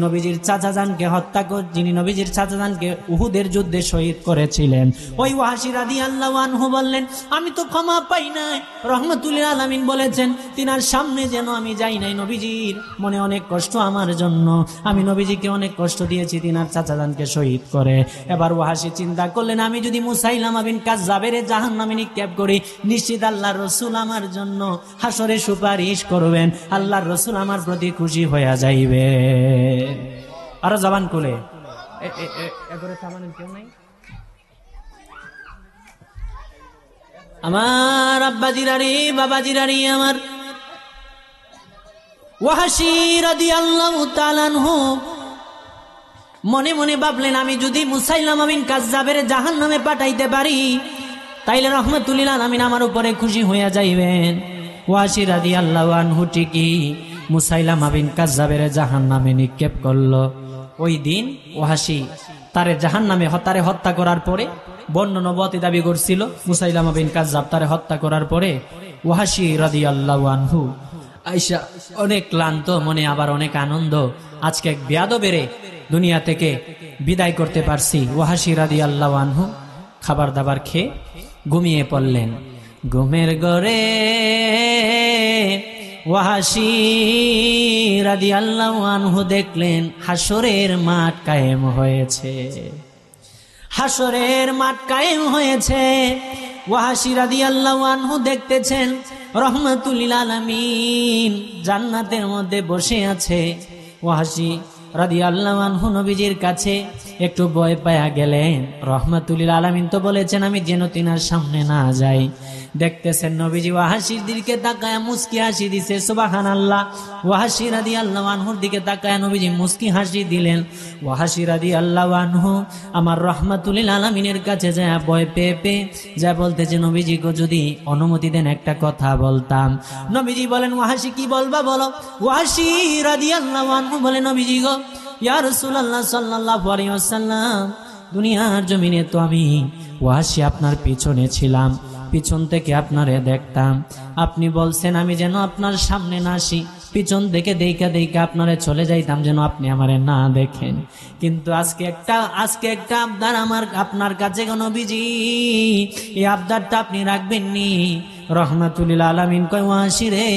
নবীজির চাচাজানকে উহুদের যুদ্ধে শহীদ করেছিলেন, ওই ওয়াহাশি রাদিয়াল্লাহু আনহু বললেন আমি তো ক্ষমা পাই নাই। রাহমাতুল লিল আলামিন বলেছেন তিনার সামনে যেন আমি যাই নাই, নবীজির মনে অনেক কষ্ট আমার জন্য, আমি নবীজিকে অনেক কষ্ট দিয়েছি তিনার চাচাজানকে শহীদ করে। এবার ওয়াহাশি চিন্তা করলেন আমি যদি মুসাইলামা বিন কাজ্জাবের জাহান্নামে নিক্ষেপ করি, নিশ্চিত আল্লাহর রাসূল আমার জন্য হাসরে সুপারিশ করবেন, আল্লাহর রাসূল আমার প্রতি খুশি হয়ে যাইবে। আর জবান খুলে কেউ নাই? আমার আব্বাজিরারি, বাবাজিরারি আমার, ওয়াহাশি রাদিয়াল্লাহু তাআলা আনহু মনে মনে ভাবলেন আমি যদি মুসাইলামা বিন কাজ্জাবের জাহান্নামে পাঠাইতে পারি তাইলে রাহমাতুল লিল আলামিন আমার উপরে খুশি হইয়া যাইবেন। ওয়াহাশি রাদিয়াল্লাহু আনহু ঠিকই মুসাইলামা বিন কাজ্জাবের জাহান্নামে নিক্ষেপ করলো। ওই দিন ওয়াহাশি তারে জাহান্নামে হত্যা করার পরে, বন্য নবুয়তি দাবি করছিল মুসাইলামা বিন কাজ্জাব, তারে হত্যা করার পরে ওয়াহাশি রাদিয়াল্লাহু আনহু আয়েশা অনেক ক্লান্ত মনে, আবার অনেক আনন্দ, আজকে এক বেয়াদবেরে দুনিয়া থেকে বিদায় করতে পারছি। ওয়াহাশি রাদিয়াল্লাহু আনহু খাবার দাবার খেয়ে ঘুমিয়ে পড়লেন। ঘুমের ঘরে ওয়াহাশি রাদিয়াল্লাহু আনহু দেখলেন হাসরের মাঠ কায়েম হয়েছে, হাসরের মাঠ কায়েম হয়েছে। ওয়াহাশি রাদিয়াল্লাহু আনহু দেখতেছেন রাহমাতুল লিল আলামিন জান্নাতের মধ্যে বসে আছে। ওয়াহাশি রাদিয়াল্লাহু আনহু নবীজির কাছে একটু ভয় পায়া গেলেন। রাহমাতুল লিল আলামিন তো বলেছেন আমি যেন তিনার সামনে না যাই। দেখতেছেন নবীজি ওয়াহাশির দিকে তাকায়া মুস্কি হাসি দিছে, সুবহানাল্লাহ। ওয়াহাশি রাদিয়াল্লাহু আনহুর দিকে তাকায়া নবীজি মুস্কি হাসি দিলেন। ওয়াহাশি রাদিয়াল্লাহু আনহু আমার রাহমাতুল লিল আলামিনের কাছে যায় ভয় পেয়ে যা বলতেছে নবীজি গো যদি অনুমতি দেন একটা কথা বলতাম। নবীজি বলেন ওয়াহাশি কি বলবা বলো। ওয়াহাশি রাদিয়াল্লাহু আনহু বলে নবীজি গো ইয়া রাসূলুল্লাহ সাল্লাল্লাহু আলাইহি ওয়াসাল্লাম, দুনিয়ার জমিনে তো আমি ওয়াহাশি আপনার পিছনে ছিলাম, পিছন থেকে আপনারে দেখতাম, আপনি বলছেন আমি যেন আপনার সামনে না আসি, পিছন থেকে দেইখা আপনারে চলে যাইতাম যেন আপনি আমারে না দেখেন। কিন্তু আজকে একটা আবদার আমার আপনার কাছে নবীজি, এই আবদারটা আপনি রাখবেন নি। রাহমাতুল লিল আলামিন কয় ওয়াহাশি রে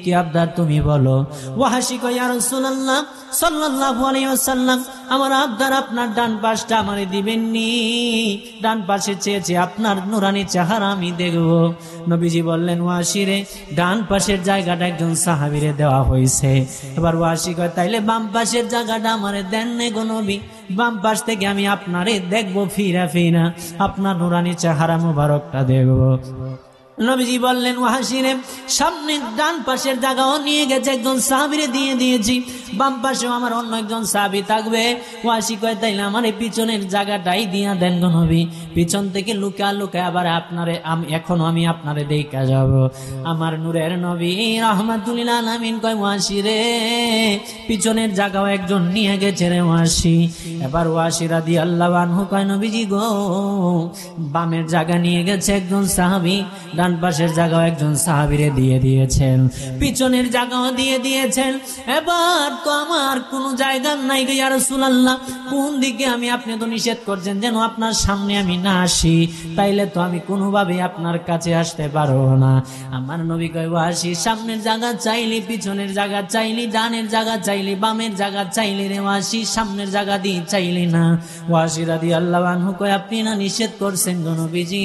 কি আবদার তুমি বলো। ওয়াহাশি কয় ইয়া রাসূলুল্লাহ সাল্লাল্লাহু আলাইহি ওয়াসাল্লাম, আমার আবদার আপনার ডান পাশটা আমারে দিবেন নি, ডান পাশে চেয়েছে আপনার নুরানি চেহারা আমি দেখব। নবীজি বললেন ওয়াহাশি রে ডান পাশের জায়গাটা একজন সাহাবীরে দেওয়া হয়েছে। এবার ওয়াহাশি কয় তাইলে বাম পাশের জায়গাটা আমারে দেন নে গো নবী, বাম পাশ থেকে আমি আপনারে দেখবো ফিরা আপনার নুরানি চেহারা মুবারকটা দেখব। নবীজি বললেন ওয়াহাশি রে সামনে ডান পাশের জায়গাও নিয়ে গেছে একজন সাহাবীরে দিয়ে দিয়েছি, বাম পাশেও আমার অন্য একজন সাহাবী থাকবে। ওয়াহাশি কয় তাইলে আমার এই পিছনের জায়গাটাই দিয়া দেন গো নবী, পিছন থেকে লুকায় আবার আপনারে এখনো আমি আপনারে দেখা যাব। আমার নূরের নবী রাহমাতুল লিল আলামিন কয় ওয়াহাশি রে পিছনের জায়গাও একজন নিয়ে গেছে রে ওয়াহাশি। এবার ওয়াহাশি রাদিয়াল্লাহু আনহু কয় নবীজি গো বামের জায়গা নিয়ে গেছে একজন সাহাবী, ডান পাশের জায়গাও একজন সাহাবীরে দিয়ে দিয়েছেন, পিছনের জায়গাও দিয়ে দিয়েছেন। এবার তো আমার কোনো জায়গা নাই গো ইয়া রাসূলুল্লাহ, কোন দিকে আমি? আপনি তো নিষেধ করছেন যেন আপনার সামনে আমি না আসি, তাইলে তো আমি কোনোভাবে আপনার কাছে আসতে পারবো না। আমার নবী কয়, ওয়াসি সামনের জায়গা চাইলি, পিছনের জায়গা চাইলি, ডানের জায়গা চাইলি, বামের জায়গা চাইলি রে ওয়াসি, সামনের জায়গা দিয়ে চাইলি না। ওয়াসি রাদিয়াল্লাহু আনহু কয়, আপনি না নিষেধ করছেন গো নবীজি,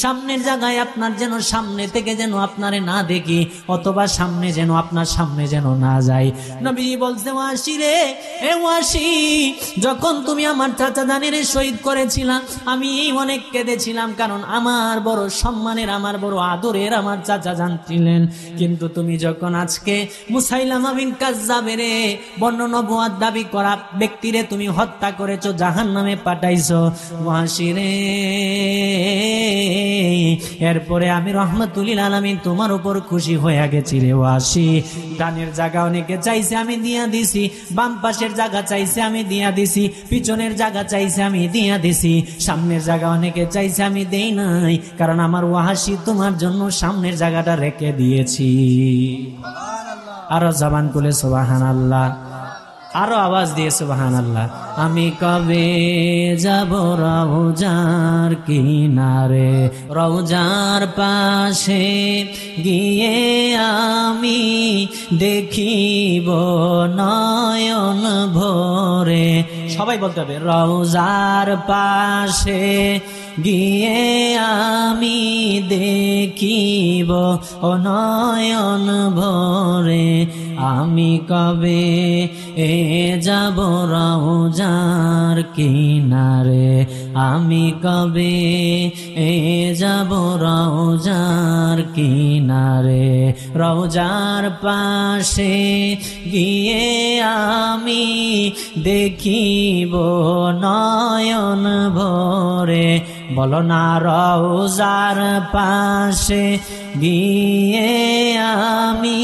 সামনের জায়গায় আপনার যেন সামনে থেকে যেন আপনারে না দেখি, অথবা সামনে যেন আপনার সামনে যেন না যাই। নবীজি বলছে, ওয়াসি রে, এ ওয়াসি, যখন তুমি আমার চাচা জানের শহীদ করেছিলাম আমি অনেক কেঁদেছিলাম, কারণ আমার বড় সম্মানের, আমার বড় আদরের আমার চাচা জান ছিলেন। কিন্তু তুমি যখন আজকে মুসাইলামা বিন কাজ্জাবের বর্ণনবুয়াত দাবি করা ব্যক্তিরে তুমি হত্যা করেছো, জাহান্নামে পাঠাইছো, ওয়াসি রে, এরপরে আমি রহমাতুল আলামিন তোমার উপর খুশি হয়ে গেছি রে ওয়াসি। ডানের জায়গা অনেকে চাইছে আমি দিয়া দিছি, বাম পাশের জায়গা চাইছে আমি দিয়া দিছি, পিছনের জায়গা চাইছে আমি দিয়া দিছি, সামনের জায়গা অনেকে চাইছে আমি দেই নাই, কারণ আমার ওয়াসি তোমার জন্য সামনের জায়গাটা রেখে দিয়েছি। আরো জবান খুলে সুবহানাল্লাহ, আরো আওয়াজ দিয়ে সুবহানাল্লাহ। আমি কবে যাব রওজার কিনারে, রওজার পাশে গিয়ে আমি দেখিব নয়ন ভরে। সবাই বলতে হবে, রওজার পাশে গিয়ে আমি দেখিব নয়ন ভরে। আমি কবে যাব রওজার কিনারে, আমি কবে যাব রওজার কিনারে, রওজার পাশে গিয়ে আমি দেখিব নয়ন ভরে। বলো না, রওজার পাশে গিয়ে আমি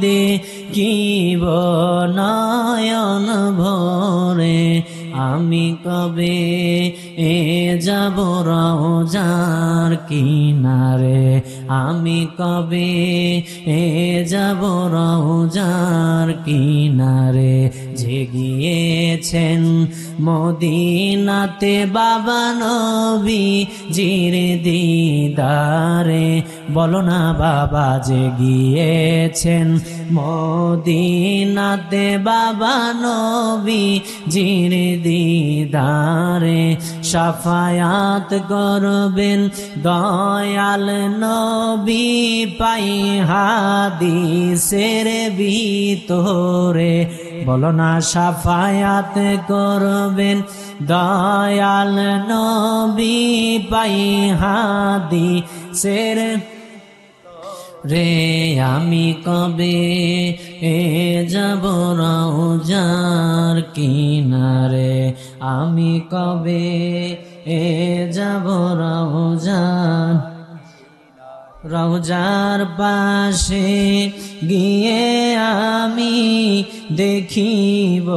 দেখিব নয়ন ভরে। আমি কবে যাব রওজার কিনারে, আমি কবে যাব রওজার কিনারে। যে গিয়েছেন মদিনাতে বাবা নবী জির দিদারে। বলো না বাবা, যে গিয়েছেন মদিনাতে বাবা নবী জির দিদারে। শাফায়াত করবেন দয়াল নবী পাই হাদিসের ভিতরে। বলো না, শাফায়াত করবেন দয়াল নবী পাই হাদিসের রে। আমি কবে যাব রওজার কিনারে, আমি কবে যাব রওজার পাশে গিয়ে আমি দেখিব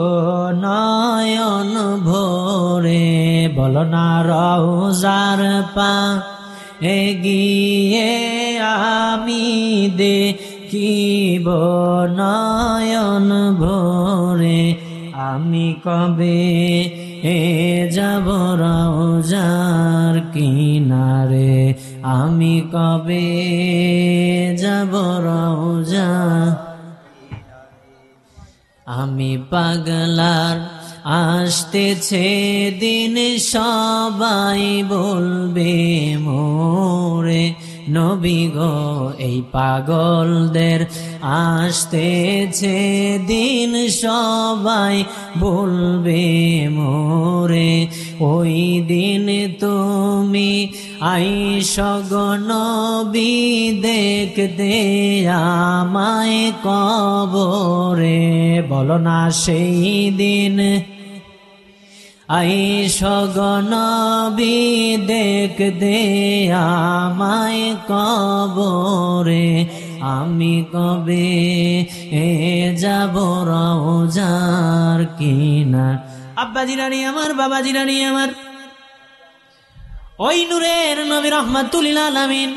নয়ন ভরে। বলো না, রওজার পাশে গিয়ে আমি দেখিব নয়ন ভরে। আমি কবে যাব রওজার কিনারে, আমি কবে যাব রওজার। আমি পাগলার আসতেছে দিন, সবাই বলবে মোরে নবী গো। এই পাগলদের আসতেছে দিন, সবাই বলবে মোরে। ওই দিন তুমি আইসো গো নবী, দেখতে আমায় কবরে। বলো না, সেই দিন আইসো গো নবী, দেখতে আমায় কবরে। আমি কবে যাব রওজার কিনার। আব্বাজি রানী আমার, বাবাজি রানী আমার, ওই নূরের নবী রহমাতুল আলামিন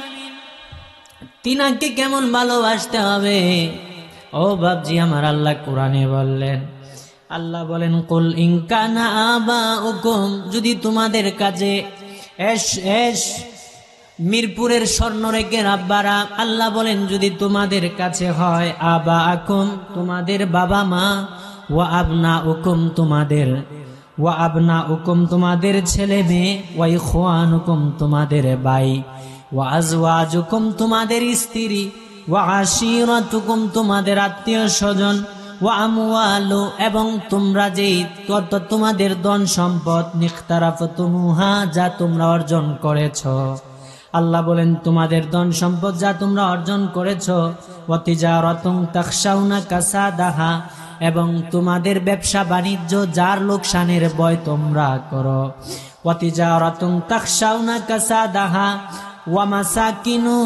তিনাকে কেমন ভালোবাসতে হবে। ও বাপজি আমার, আল্লাহ কোরআনে বললেন, আল্লাহ বলেন কুল ইন কানা আবাউকুম, যদি তোমাদের কাছে মিরপুরের স্বর্ণরেখের আব্বারা, আল্লাহ বলেন যদি তোমাদের কাছে হয় আবাউকুম তোমাদের বাবা মা, ওয়া আবনাউকুম তোমাদের ছেলে মেয়ে, ওয়া ইখওয়ানুকুম তোমাদের ভাই, ওয়া আজওয়াজুকুম তোমাদের স্ত্রী, ওয়া আশিরাতুকুম তোমাদের আত্মীয় স্বজন, ওয়া আমওয়ালু এবং তোমরা যেই তোমাদের ধন সম্পদ, নিখতারাফতুমুহা যা তোমরা অর্জন করেছো। আল্লাহ বলেন তোমাদের ধন সম্পদ যা তোমরা অর্জন করেছো, ওয়া তিজারাতুন তাখশাউনা কাসাদাহা এবং তোমাদের ব্যবসা বাণিজ্য যার লোকসানের ভয় তোমরা করো, ওয়া তিজারাতুন তাখশাউনা কাসাদাহা ওয়া মাসাকিনু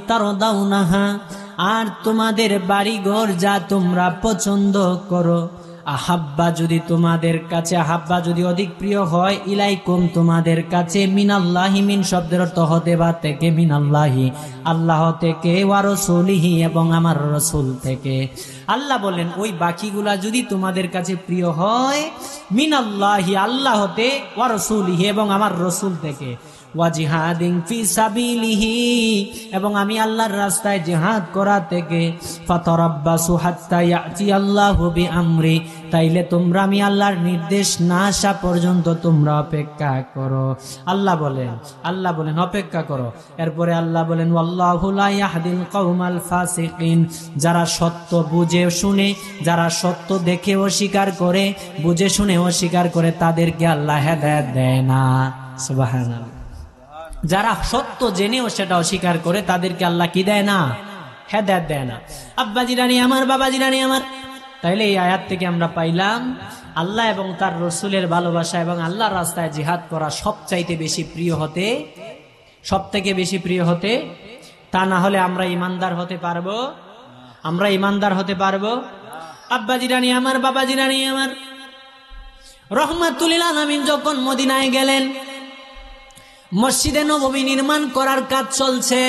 তারদাউনাহা আর তোমাদের বাড়িঘর যা তোমরা পছন্দ করো। আহাব্বা যদি তোমাদের কাছে, আহাব্বা যদি অধিক প্রিয় হয়, ইলাইকুম তোমাদের কাছে, মিনাল্লাহি মিন শব্দের অর্থ হতে বা থেকে, মিনাল্লাহি আল্লাহ থেকে, ওয়া রাসূলিহি এবং আমার রাসূল থেকে। আল্লাহ বলেন ওই বাকিগুলা যদি তোমাদের কাছে প্রিয় হয়, মিনাল্লাহি আল্লাহ হতে, ওয়া রাসূলিহি এবং আমার রাসূল থেকে, ওয়া জিহাদিন ফি সাবিলিহি এবং আমি আল্লাহর রাস্তায় জিহাদ করা থেকে, ফাতারাব্বাসু হাত্তা ইয়াতি আল্লাহু বিআমরি তাইলে তোমরা আমি আল্লাহর নির্দেশ না আসা পর্যন্ত তোমরা অপেক্ষা করো। আল্লাহ বলেন অপেক্ষা করো। এরপরে আল্লাহ বলেন ওয়াল্লাহু লা ইয়াহদিল কওমাল ফাসিকিন, যারা সত্য বুঝে শুনে, যারা সত্য দেখে অস্বীকার করে, বুঝে শুনে অস্বীকার করে, তাদেরকে আল্লাহ হেদায়েত দেয় না। সুবহানাল্লাহ। যারা সত্য জেনেও সেটা অস্বীকার করে, তাদেরকে আল্লাহ কি দেয় না? হেদায়েত দেয় না। আব্বাজি রানী আমার, বাবাজি রানী আমার, তাইলে এই আয়াত থেকে আমরা পাইলাম আল্লাহ এবং তার রসুলের ভালোবাসা এবং আল্লাহর রাস্তায় জিহাদ করা সবচাইতে বেশি প্রিয় হতে, সব থেকে বেশি প্রিয় হতে। তা না হলে আমরা ইমানদার হতে পারবো? আমরা ইমানদার হতে পারবো? আব্বাজি রানী আমার, বাবাজি রানী আমার, রাহমাতুল লিল আলামিন যখন মদিনায় গেলেন, মসজিদে নববী নির্মাণ করার কাজ চলছে।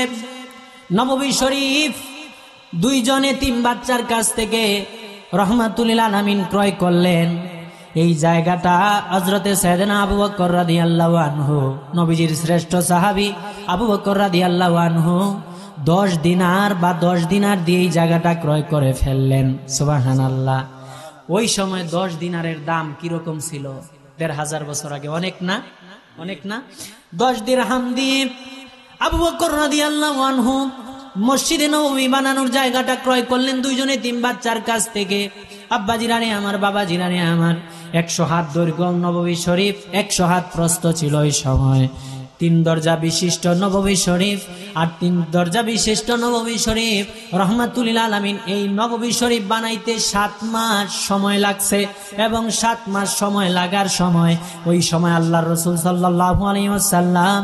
নববী শরীফ দুইজনে তিন বাচ্চার কাছ থেকে রাহমাতুল লিল আলামিন ক্রয় করলেন। এই জায়গাটা হযরতে সাইয়েদনা আবু বকর রাদিয়াল্লাহু আনহু, নবীজির শ্রেষ্ঠ সাহাবী আবু বকর রাদিয়াল্লাহু আনহু 10 দিনার বা 10 দিনার দিয়ে এই জায়গাটা ক্রয় করে ফেললেন। সুবহানাল্লাহ। ওই সময় 10 দিনারের দাম কিরকম ছিল? 1500 বছর আগে। অনেক না? অনেক না? 10 দিরহাম দিয়ে আবু বকর রাদিয়াল্লাহু আনহু মসজিদে নববী বানানোর জায়গাটা ক্রয় করলেন দুইজনে তিন বাচ্চার কাছ থেকে। আব্বাজি রানী আমার, বাবাজি রানী আমার, 100 হাত দৈর্ঘ্য নববী শরীফ, 100 হাত প্রস্থ ছিল ওই সময়। 3 দরজা বিশিষ্ট নববী শরীফ আর 3 দরজা বিশিষ্ট নববী শরীফ। রাহমাতুল লিল আলামিন এই নববী শরীফ বানাইতে 7 মাস সময় লাগছে এবং 7 মাস সময় লাগার সময় ওই সময় আল্লাহর রাসূল সাল্লাল্লাহু আলাইহি ওয়াসাল্লাম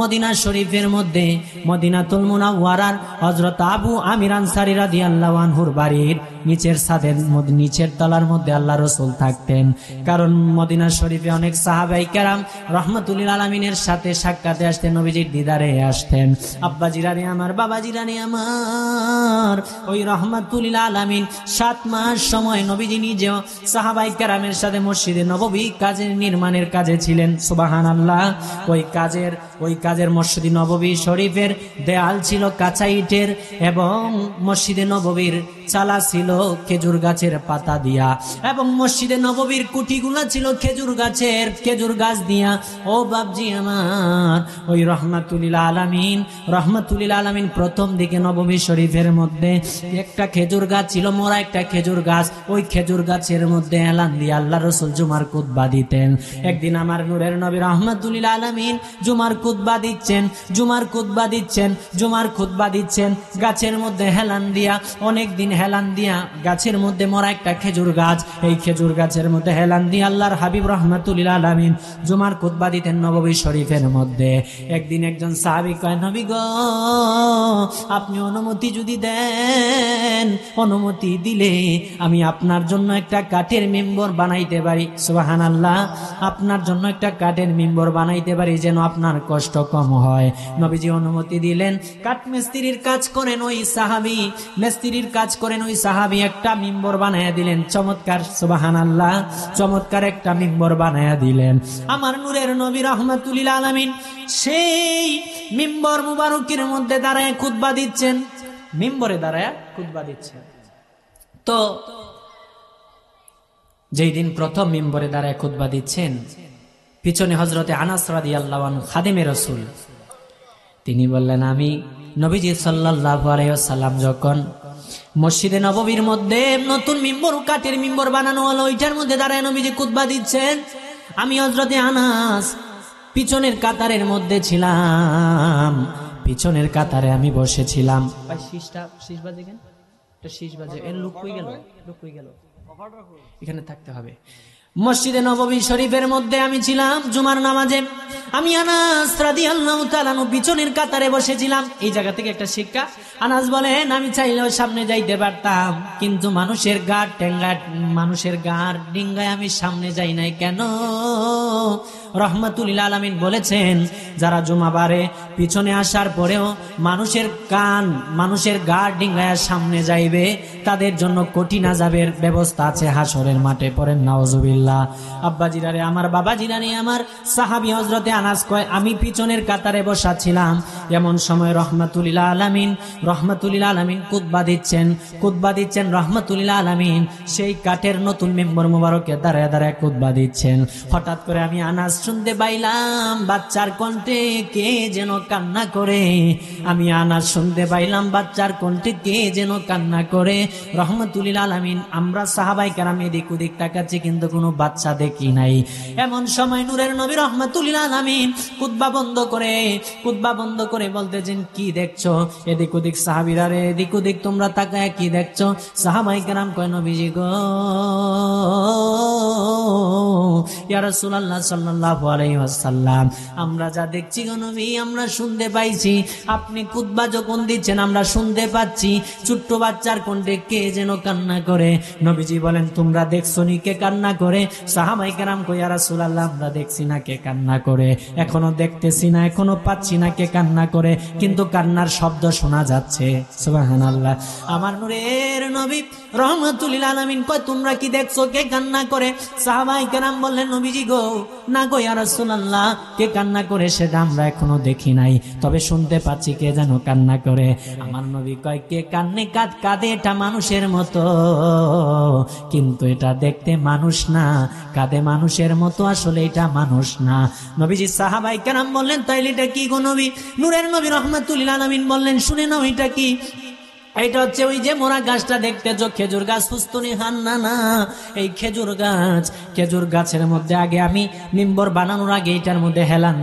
মদিনা শরীফের মধ্যে মদিনাতুল মুনাওয়ারার হযরত আবু আমির আনসারী রাদিয়াল্লাহু আনহুর বাড়ির নিচের ছাদের মধ্যে, নিচের তলার মধ্যে আল্লাহ রাসূল থাকতেন। কারণ মদিনা শরীফে অনেক সাহাবায়ে কেরাম রাহমাতুল লিল আলামিনের সাথে সাক্ষাতে আসতেন, নবীজির দিদারে আসতেন। আব্বাজি রানী আমার, বাবাজি রানী আমার, ওই রাহমাতুল লিল আলামিন 7 মাস সময় নবীজি নিজেও সাহাবায়ে কেরামের সাথে মসজিদে নববী কাজের নির্মাণের কাজে ছিলেন। সুবহানাল্লাহ। ওই কাজের মসজিদে নববী শরীফের দেয়াল ছিল কাঁচা ইটের এবং মসজিদে নববীর চালা ছিল খেজুর গাছের পাতা দিয়া এবং মসজিদে নববীর কুঠিগুলা ছিল খেজুর গাছ দিয়া। ও বাপজি আমার, ওই রাহমাতুল লিল আলামিন প্রথম দিকে নববী শরীফের মধ্যে একটা খেজুর গাছ ছিল, মোরা একটা খেজুর গাছ। ওই খেজুর গাছের মধ্যে এলান দিয়ে আল্লাহ রাসূল জুমার খুতবা দিতেন। একদিন আমার নূরের নবী রাহমাতুল লিল আলামিন জুমার খুতবা দিচ্ছেন গাছের মধ্যে হেলান দিয়া, অনেক দিন হেলান দিয়া গাছের মধ্যে মরা একটা খেজুর গাছ, এই খেজুর গাছের মধ্যে হেলান দিয়ে আল্লাহর হাবিব রাহমাতুল আলামিন জুমার খুতবা দিতেন নববী শরীফের মধ্যে। একদিন একজন সাহাবী কয়, নবী গো, আপনি অনুমতি যদি দেন, অনুমতি দিলে আমি আপনার জন্য একটা কাঠের মিম্বর বানাইতে পারি। সুবহানাল্লাহ, আপনার জন্য একটা কাঠের মিম্বর বানাইতে পারি যেন আপনার কষ্ট কম হয়। নবীজি অনুমতি দিলেন। কাঠ মিস্ত্রির কাজ করেন ওই সাহাবী, মিস্ত্রির কাজ করেন ওই সাহাবী, একটা মিম্বর বানায়া দিলেন। চমৎকার, সুবহানাল্লাহ, চমৎকার একটা মিম্বর বানায়া দিলেন। আমার নূরের নবী রাহমাতুল আলামিন সেই মিম্বর মুবারকের মধ্যে দাঁড়ায় খুতবা দিচ্ছেন, মিম্বরে দাঁড়ায় খুতবা দিচ্ছেন। তো যেই দিন প্রথম মিম্বরে দাঁড়ায় খুতবা দিচ্ছেন, পিছনে হযরতে আনাস রাদিয়াল্লাহু আনহু খাদেমে রাসূল, তিনি বললেন, আমি নবীজি সাল্লাল্লাহু আলাইহি ওয়াসাল্লাম যখন মসজিদে নববীর মধ্যে নতুন মিম্বর, কাঠের মিম্বর বানানো হলো, ওইটার মধ্যে দাঁড়ায় নবীজি খুতবা দিচ্ছেন, আমি হযরতে আনাস পিছনের কাতারের মধ্যে ছিলাম, পিছনের কাতারে আমি বসেছিলাম। শীষ বাজে কেন? শীষ বাজে, এর লোক কই গেল? লোক কই গেল? এখানে থাকতে হবে। মসজিদে নববী শরীফের মধ্যে আমি ছিলাম জুমার নামাজে। আমি আনাস রাদিয়াল্লাহু তাআলা আনহু পিছনের কাতারে বসেছিলাম। এই জায়গা থেকে একটা শিক্ষা, আনাস বলেন, আমি চাইলেও সামনে যাইতে পারতাম, কিন্তু মানুষের গাড় ডিঙ্গায় আমি সামনে যাই নাই। কেন? রাহমাতুল আলামিন বলেছেন, যারা জুমাবারে পিছনে আসার পরেও মানুষের গাড় ডিঙ্গায় সামনে যাইবে, তাদের জন্য কঠিন আযাবের ব্যবস্থা আছে হাসরের মাঠে। পড়েন নাউজুবিল্লাহ। আব্বা জিরারে আমার, বাবা জিরারে আমার, সাহাবী হযরতে আনাস কয়, আমি পিছনের কাতারে বসা ছিলাম। এমন সময় রাহমাতুল আলামিন খুতবা দিচ্ছেন রাহমাতুল আলামিন সেই কাঠের নতুন মিম্বর মুবারকে দাঁড়ায় দাঁড়ায় খুতবা দিচ্ছেন। হঠাৎ করে আমি আনাস শুনতে পাইলাম বাচ্চার কণ্ঠে কে যেন কান্না করে। আমি আনাস শুনতে পাইলাম বাচ্চার কণ্ঠে কে যেন কান্না করে। রাহমাতুল আলামিন, আমরা সাহাবায়ে কেরাম এদিক ওদিক তাকাচ্ছি, কিন্তু কোনো বাচ্চা দেখি নাই। এমন সময় নূরের নবী রাহমাতুল আলামিন খুতবা বন্ধ করে বলতেছেন, কি দেখছো? এদিক ওদিক সাহাবীরা রে, এদিক ওদিক তোমরা তাকায় কি দেখছো? সাহাবায়ে কেরাম কয়, নবীজি গো, ইয়া রাসূলুল্লাহ সাল্লাল্লাহু আলাইহি ওয়াসাল্লাম, আমরা যা দেখছি গো নবী, আমরা শুনতে পাইছি, আপনি খুতবা যখন দিচ্ছেন আমরা শুনতে পাচ্ছি ছোট্ট বাচ্চার কণ্ঠে কে যেন কান্না করে। নবীজি বলেন, তোমরা দেখছো নি কে কান্না করে? সাহাবায়ে কেরাম কয়, ইয়া রাসূলুল্লাহ, আমরা দেখছি না কে কান্না করে, এখনো দেখতেছি না, এখনো পাচ্ছি না কে কান্না করে, কিন্তু কান্নার শব্দ শোনা যাচ্ছে। সুবহানাল্লাহ। আমার নূরের নবী রাহমাতুল আলামিন কয়, তোমরা কি দেখছো কে কান্না করে? সাহাবায়ে কেরাম বললেন, নবীজি গো, না গো ইয়া রাসূলুল্লাহ, কে কান্না করে সেটা আমরা এখনো দেখি নাই, তবে শুনতে পাচ্ছি কে যেন কান্না করে। আমার নবী কয়, কে কাঁদে এটা মানুষের মতো, কিন্তু এটা দেখতে মানুষ না, কাঁদে মানুষের মতো, আসলে এটা মানুষ না। নবীজি সাহাবায়ে কেরাম বললেন, তাইলে এটা কি গো নবী? নূরের নবী রাহমাতুল আলামিন বললেন, শুনে নাও এটা কি। এটা হচ্ছে ওই যে মোরা গাছটা দেখতেছো, খেজুর গাছ, পুস্তুনি হান্না না, এই খেজুর গাছের মধ্যে আগে আমি মিম্বর বানানোর আগে এটার মধ্যে হেলান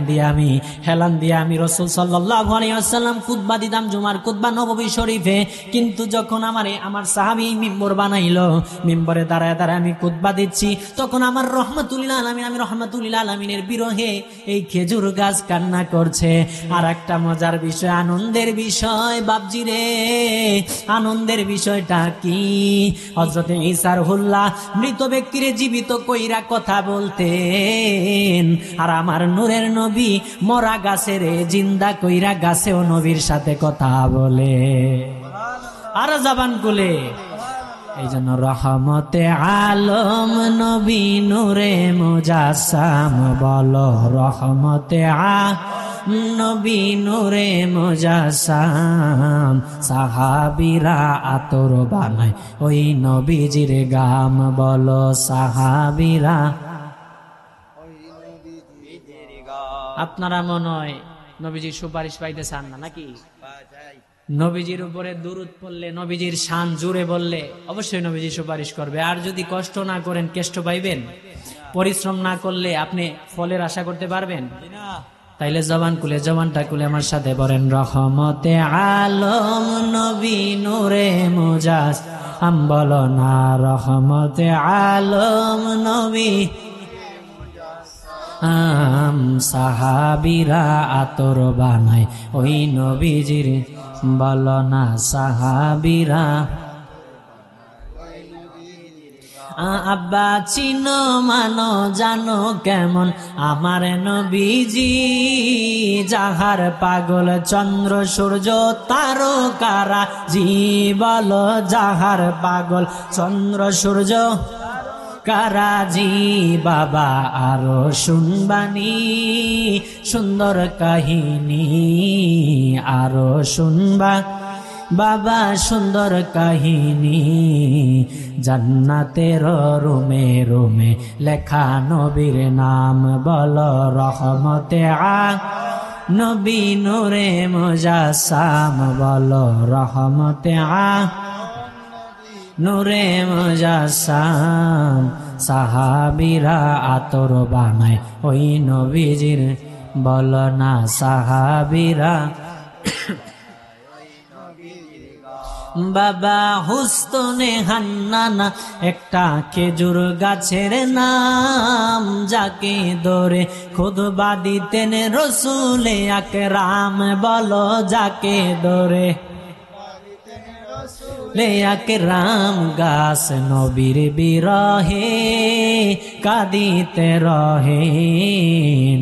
দিয়ে আমি রাসূল সাল্লাল্লাহু আলাইহি ওয়াসাল্লাম খুতবা দিতাম, জুমার খুতবা নববী শরীফে। কিন্তু যখন আমার সাহাবী মিম্বর বানাইলো, মিম্বরে দাঁড়ায় আমি খুতবা দিচ্ছি, তখন আমার রাহমাতুল আলামিনের বিরহে এই খেজুর গাছ কান্না করছে। আর একটা মজার বিষয়, আনন্দের বিষয় বাপজি রে, আনন্দের বিষয়টা কি? হযরতে ঈসা রুহুল্লাহ মৃত ব্যক্তিরে জীবিত কইরা কথা বলতেন, আর আমার নূরের নবী মরা গাছের জিন্দা কইরা গাছেও নবীর সাথে কথা বলে, আর জবান খুলে। এই জন্য রহমতে আলম নবী নূরে মুজাসসাম, বলো রহমতে নবী নূরে মুজাসসাম, সাহাবীরা আতর বানায় ওই নবীজির গাম, বলো সাহাবীরা। আপনারা মনে হয় নবীজির সুপারিশ পাইতে চান না নাকি? নবীজির উপরে দুরূদ পড়লে, নবীজির শান জুড়ে বললে অবশ্যই নবীজি সুপারিশ করবে। আর যদি কষ্ট না করেন, কষ্ট পাইবেন? পরিশ্রম না করলে আপনি ফলের আশা করতে পারবেন? তাইলে জবানটা খুলে আমার সাথে বলেন, রহমতে আলম নবী নূরে মুজাস, বলো না রহমতে আলম নবী সাহাবীরা আতর বানায় ওই নবীজির, বলো না সাহাবীরা। আব্বা চিনো মানো জানো কেমন আমার নবীজি, যাহার পাগল চন্দ্র সূর্য তারকারা জি, বলো যাহার পাগল চন্দ্র সূর্য কারাজি। বাবা আরো শুনবানি সুন্দর কাহিনী, আরো শুনবা বাবা সুন্দর কাহিনী, জান্নাতের রুমে রুমে লেখা নবীর নাম, বলো রহমতে নবী নূরে মুজাসসাম, বলো রহমতে নূরে মুজাসসাম। সাহাবীরা আতর বানায় ওই নবীজির, বলো না সাহাবীরা। বাবা হুস্তনে হান্নানা একটা খেজুর গাছের নাম, যাকে ধরে খুতবা দিতেন রসুলে আকরাম, বলো যাকে ধরে আকরাম। গাছ নবীর বিরহে কাঁদিতে রহে,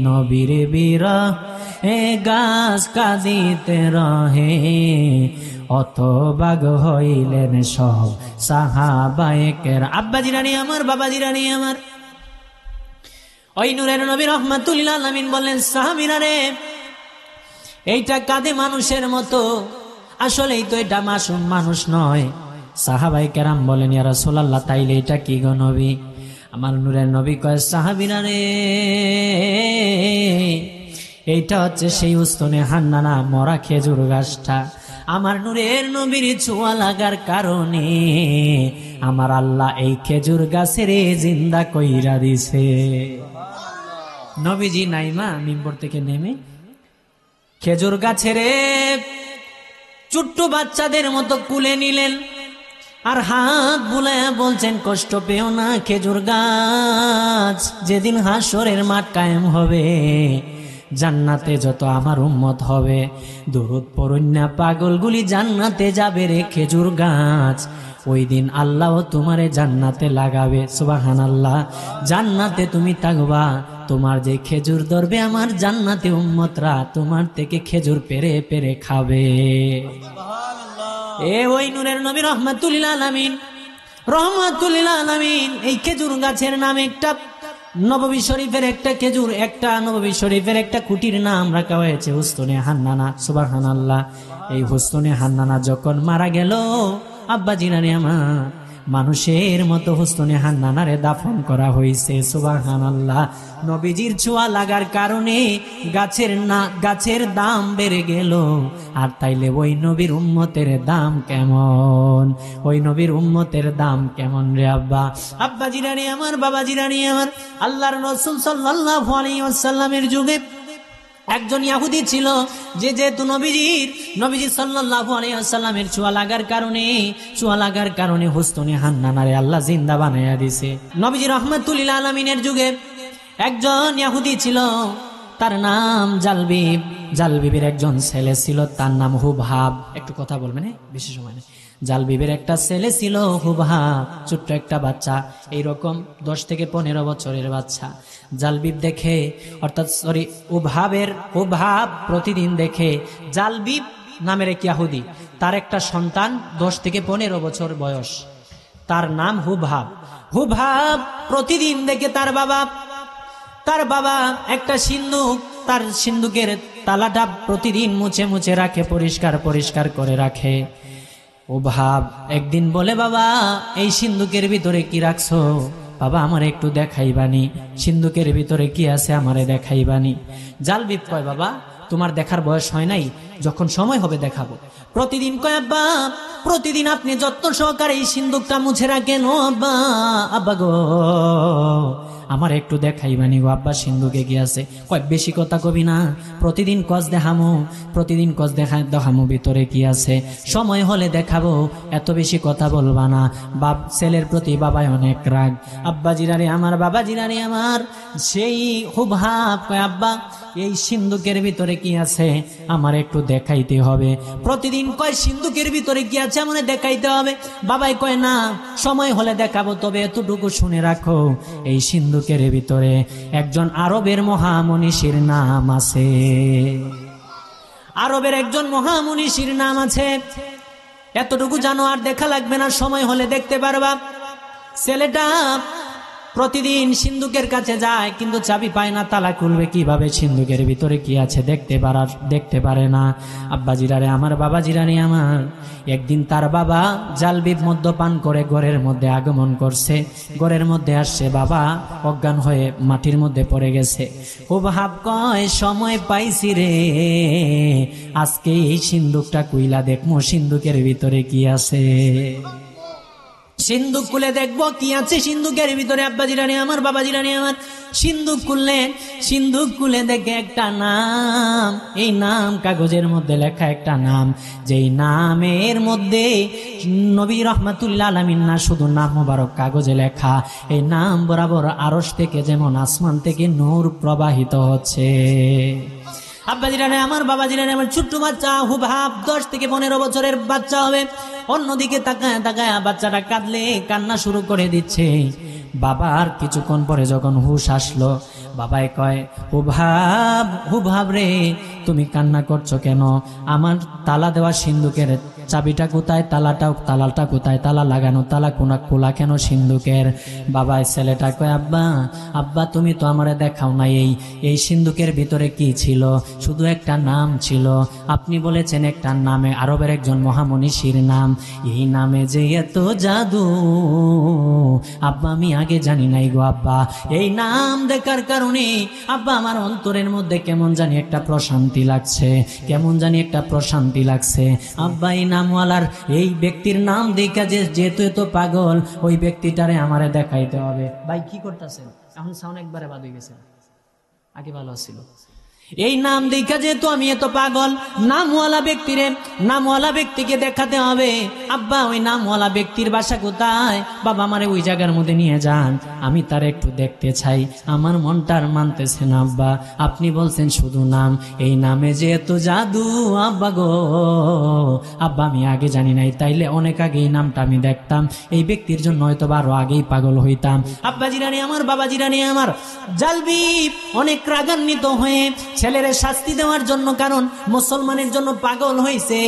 নবীর বিরহে গাছ কাঁদিতে রহে। অতবাগ হইলেন সব সাহাবায়ে কেরাম। আব্বাজি রানী আমার, বাবাজি রানী আমার, ওই নূরের নবী রহমাতুল লিল আলামিন বললেন, সাহাবীরা রে, এইটা কাঁদে মানুষের মতো, আসলেই তো এটা মাসুম মানুষ নয়। সাহাবায়ে কেরাম বলেন, ইয়া রাসূলুল্লাহ, তাইলে এটা কি গো নবী? আমার নূরের নবী কয়, সাহাবীরা রে, এইটা হচ্ছে সেই উস্তনে হান্নানা মরা খেজুর গাছটা। আমার নূরের নবীর ছোঁয়া লাগার কারণে আমার আল্লাহ এই খেজুর গাছের জিন্দা কইরা দিছে। নবীজি নাইমা মিম্বর থেকে নেমে খেজুর গাছের ছোট্ট বাচ্চাদের মতো কুলে নিলেন, আর হাত বুলায়া বলছেন, কষ্ট পেও না খেজুর গাছ, যেদিন হাসরের মাঠ কায়েম হবে, জান্নাতে যত আমার উম্মত হবে, দরুদ পড়ুন না পাগলগুলি জান্নাতে যাবে রে খেজুর গাছ। ওই দিন আল্লাহ তোমারে জান্নাতে লাগাবে, সুবহানাল্লাহ। জান্নাতে তুমি থাকবা, তোমার যে খেজুর ধরবে আমার জান্নাতে উম্মতরা তোমার থেকে খেজুর পেরে পেরে খাবে। এ ওই নূরের নবী রহমাতুল লিল আলামিন, রহমাতুল লিল আলামিন, এই খেজুর গাছের নামে একটা নববী শরীফের একটা খেজুর, একটা নববী শরীফের একটা কুটির নাম রাখা হয়েছে হুস্তনে হান্নানা, সুবহানাল্লাহ। এই হুস্তনে হান্নানা যখন মারা গেল, আব্বা জিনানি আমার, মানুষের মতো হুস্তনে হান্নানারে দাফন করা হয়েছে, সুবহানাল্লাহ। নবীজির ছোঁয়া লাগার কারণে গাছের দাম বেড়ে গেল। আর তাইলে ওই নবীর উম্মতের দাম কেমন, ওই নবীর উম্মতের দাম কেমন রে আব্বা। আব্বা জিরানি আমার, বাবা জিরানি আমার, আল্লাহর রাসূল সাল্লাল্লাহু আলাইহি ওয়াসাল্লামের যুগে একজন ইহুদি ছিল, যেহেতু নবীজি সাল্লাল্লাহু আলাইহি ওয়াসাল্লামের ছোঁয়া লাগার কারণে হুস্তনে হান্নানারে আল্লাহ জিন্দা বানায়া দিয়েছে। নবীজি রহমাতুল লিল আলামিনের যুগে একজন ইহুদি ছিল, তার নাম জালবিব। জালবিবের একজন ছেলে ছিল, তার নাম হুবহাব। একটু কথা বলবেন, বেশি সময় নেই। জালবিবের একটা ছেলে ছিল হুবহাব, ছোট্ট একটা বাচ্চা, এইরকম 10 থেকে 15 বছরের বাচ্চা। জালবিব দেখে, অর্থাৎ হুবহাব প্রতিদিন দেখে জালবিব নামের এক ইহুদি, তার একটা সন্তান 10 থেকে 15 বছর বয়স, তার নাম হুবহাব। হুবহাব প্রতিদিন দেখে তার বাবা একটা সিন্দুক, তার সিন্দুকের তালাটা প্রতিদিন মুছে মুছে রাখে, পরিষ্কার করে রাখে। হুবহাব একদিন বলে, বাবা এই সিন্দুকের ভিতরে কি রাখছো? বাবা আমার একটু দেখাইবানি, সিন্দুকের ভিতরে কি আছে আমারে দেখাইবানি। জালবিব কয়, বাবা তোমার দেখার বয়স হয় নাই, যখন সময় হবে দেখাবো। প্রতিদিন কয়, আব্বা প্রতিদিন আপনি যত্ন সহকারে এই সিন্দুকটা মুছে রাখেন। ও আব্বা গো, আমার একটু দেখাইবানি গো আব্বা সিন্ধুকে কি আছে। কয় বেশি কথা কবি না, প্রতিদিন কস দেখামো, প্রতিদিন কস দেখামো ভিতরে কি আছে, সময় হলে দেখাবো, এত বেশি কথা বলবা না। বাপ ছেলের প্রতি বাবাই অনেক রাগ। আব্বা জিরারে আমার, বাবা জিরারে আমার, সেই খুব ভাব কয় আব্বা এই সিন্ধুকের ভিতরে কি আছে আমার একটু দেখাইতে হবে। প্রতিদিন কয় সিন্ধুকের ভিতরে কি আছে আমার দেখাইতে হবে। বাবাই কয় না, সময় হলে দেখাবো, তবে এতটুকু শুনে রাখো এই সিন্ধুকের ভিতরে একজন আরবের মহামনীষীর নাম আছে। আরবের একজন মহামনীষীর নাম আছে, এতটুকু জানো, আর দেখা লাগবে না, সময় হলে দেখতে পারবা। ছেলেটা প্রতিদিন সিন্ধুকের কাছে যায়, কিন্তু চাবি পায় না, তালা খুলবে কিভাবে, সিন্ধুকের ভিতরে কি আছে দেখতে পারে না। আব্বা জিরারে আমার, বাবা জিরারে আমার, একদিন তার বাবা জালবিব মদ্যপান করে ঘরের মধ্যে আগমন করছে। ঘরের মধ্যে আসছে, বাবা অজ্ঞান হয়ে মাটির মধ্যে পড়ে গেছে। ও ভাব কয় সময় পাইছি রে, আজকে এই সিন্ধুকটা কুইলা দেখবো সিন্ধুকের ভিতরে কি আছে। সিন্ধুক খুলে দেখবো কি আছে সিন্ধুকের ভিতরে। আব্বা জিরানি আমার, বাবা জিরানি আমার, সিন্ধুক খুললেন। সিন্ধুক খুলে দেখে একটা নাম, এই নাম কাগজের মধ্যে লেখা একটা নাম, যেই নামের মধ্যে নবী রহমাতুল্লাহ আলামিন না, শুধু নাম মোবারক কাগজে লেখা। এই নাম বরাবর আরশ থেকে যেমন আসমান থেকে নূর প্রবাহিত হচ্ছে। আব্বা জিরানে আমার, বাবা জিরানে আমার, ছোট্ট বাচ্চা হুবহাব 10 থেকে 15 বছরের বাচ্চা হবে। অন্যদিকে তাকায় তাকায় বাচ্চাটা কান্না শুরু করে দিচ্ছে। বাবার কিছুক্ষণ পরে যখন হুশ আসলো, বাবাই কয় হুবহাব রে, তুমি কান্না করছো কেন? আমার তালা দেওয়া সিন্ধুকের চাবিটা কোথায়, তালাটা কোথায়, তালা লাগানো, তালা খোলা কেন সিন্ধুকের? বাবাই ছেলেটা কয় আব্বা তুমি তো আমারে দেখাও না, এই সিন্ধুকের ভিতরে কি ছিল? শুধু একটা নাম ছিল, আপনি বলেছেন একটা নামে, আরবের একজন মহামনীষীর নাম, এই নামে যে এত জাদু আব্বা আমি আগে জানি নাই গো আব্বা। এই নাম দেখার কারণে আব্বা আমার অন্তরের মধ্যে কেমন জানি একটা প্রশান্তি লাগছে, কেমন জানি একটা প্রশান্তি লাগছে আব্বা। এই নামওয়ালার, এই ব্যক্তির নাম দেখা যেহেতু এত পাগল, ওই ব্যক্তিটারে আমারে দেখাইতে হবে। ভাই কি করতেছেন এখন? সাউন্ড একবারে বাদ হয়ে গেছে, আগে ভালো ছিল। এই নাম দেখা যেহেতু আমি এত পাগল, নামওয়ালা ব্যক্তিকে দেখাতে হবে। আব্বা ওই নামওয়ালা ব্যক্তির বাসা কোথায়? বাবা আমারে ওই জায়গার মধ্যে নিয়ে যান, আমি তার একটু দেখতে চাই। আমার মনটার মানতেছে না আব্বা, আপনি বলছেন শুধু নাম, এই নামে যে এত জাদু আব্বা গো, আব্বা আমি আগে জানি নাই, তাইলে অনেক আগে এই নামটা আমি দেখতাম, এই ব্যক্তির জন্য হয়তো আরো আগেই পাগল হইতাম। আব্বা জিরানি আমার, বাবা জিরানি আমার, জালবি অনেক রাগান্বিত হয়ে ছেলেরে শাস্তি দেওয়ার জন্য, কারণ মুসলমানের জন্য পাগল হয়েছে।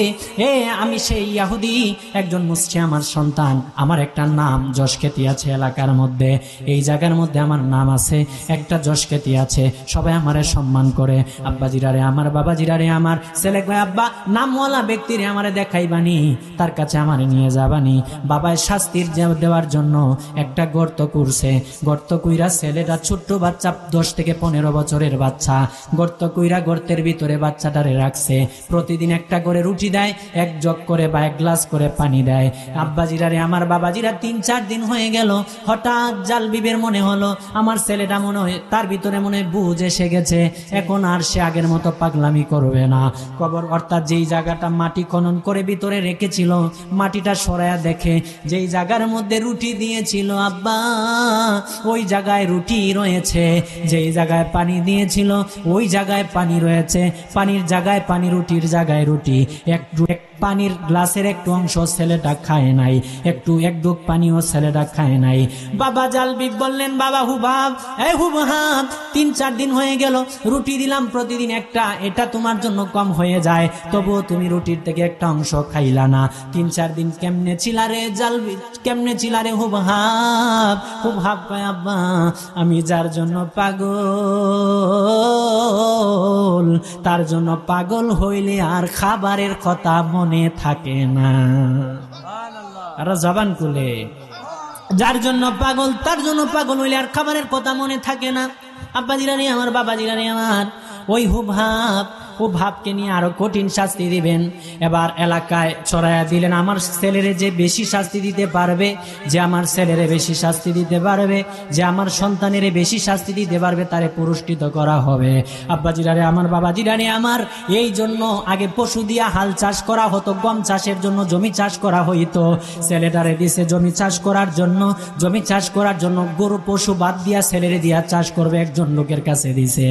আমি সেই ইহুদি, একজন মুসলিম আমার সন্তান, আমার একটা নাম যশখ্যাতি আছে এলাকার মধ্যে, এই জায়গার মধ্যে আমার নাম আছে, একটা যশখ্যাতি আছে, সবাই আমারে সম্মান করে। আব্বা জিরারে আমার, বাবা জিরারে আমার, ছেলে কয় আব্বা নামওয়ালা ব্যক্তিরে আমারে দেখাইবানি, তার কাছে আমারে নিয়ে যাবানি। বাবায় শাস্তির দেওয়ার জন্য একটা গর্ত করছে, গর্ত কইরা ছেলেটা ছোট্ট বাচ্চা 10 থেকে 15 বছরের বাচ্চা, গর্ত কইরা গর্তের ভিতরে বাচ্চাটারে রাখছে। প্রতিদিন একটা করে রুটি দেয়, 1 জগ করে বা 1 গ্লাস করে পানি দেয়। আব্বাজিরারে আমার, বাবাজিরা 3-4 দিন হয়ে গেল। হঠাৎ জালবিবের মনে হলো আমার ছেলেটা মনে হয় তার ভিতরে মনে বুঝ এসে গেছে, এখন আর সে আগের মতো পাগলামি করবে না। কবর অর্থাৎ যেই জায়গাটা মাটি খনন করে ভিতরে রেখেছিল, মাটিটা সরায়া দেখে যেই জায়গার মধ্যে রুটি দিয়েছিল আব্বা, ওই জায়গায় রুটি রয়েছে, যেই জায়গায় পানি দিয়েছিল ওই জায়গায় পানি রয়েছে, পানির জায়গায় পানি, রুটির জায়গায় রুটি। পানির গ্লাসের একটু অংশ ছেলেটা খায় নাই, এক ডুব পানিও ছেলেটা খায় নাই। বাবা জালবিব বললেন বাবা হুবহাব, হুবহাব 3-4 দিন হয়ে গেল, রুটি দিলাম প্রতিদিন একটা, এটা তোমার জন্য কম হয়ে যায়, তবুও তুমি রুটির থেকে একটা অংশ খাইলা না। 3-4 দিন কেমনে ছিলারে জালবিব, কেমনে ছিলারে হুবহাব? হুবহাব কয় আব্বা আমি যার জন্য পাগল, তার জন্য পাগল হইলে আর খাবারের কথা মনে থাকে না। আর জবান খুলে, যার জন্য পাগল তার জন্য পাগল হইলে আর খাবারের কথা মনে থাকে না। আব্বা জিরানি আমার, বাবা জিরানি আমার, ওই হুবহাব ও ভাবকে নিয়ে আরো কঠিন শাস্তি দিবেন। এবার এলাকায় ছড়াইয়া দিলেন, আমার ছেলেরে যে বেশি শাস্তি দিতে পারবে, যে আমার ছেলেরে বেশি শাস্তি দিতে পারবে, যে আমার সন্তানের বেশি শাস্তি দিতে পারবে, তারে পুরস্কৃত করা হবে। আব্বাজিরারে আমার, বাবাজিরারে আমার, এই জন্য আগে পশু দিয়া হাল চাষ করা হতো, গম চাষের জন্য জমি চাষ করা হইতো। ছেলেটারে দিছে জমি চাষ করার জন্য, জমি চাষ করার জন্য গরু পশু বাদ দিয়া ছেলেরে দিয়া চাষ করবে একজন লোকের কাছে দিছে।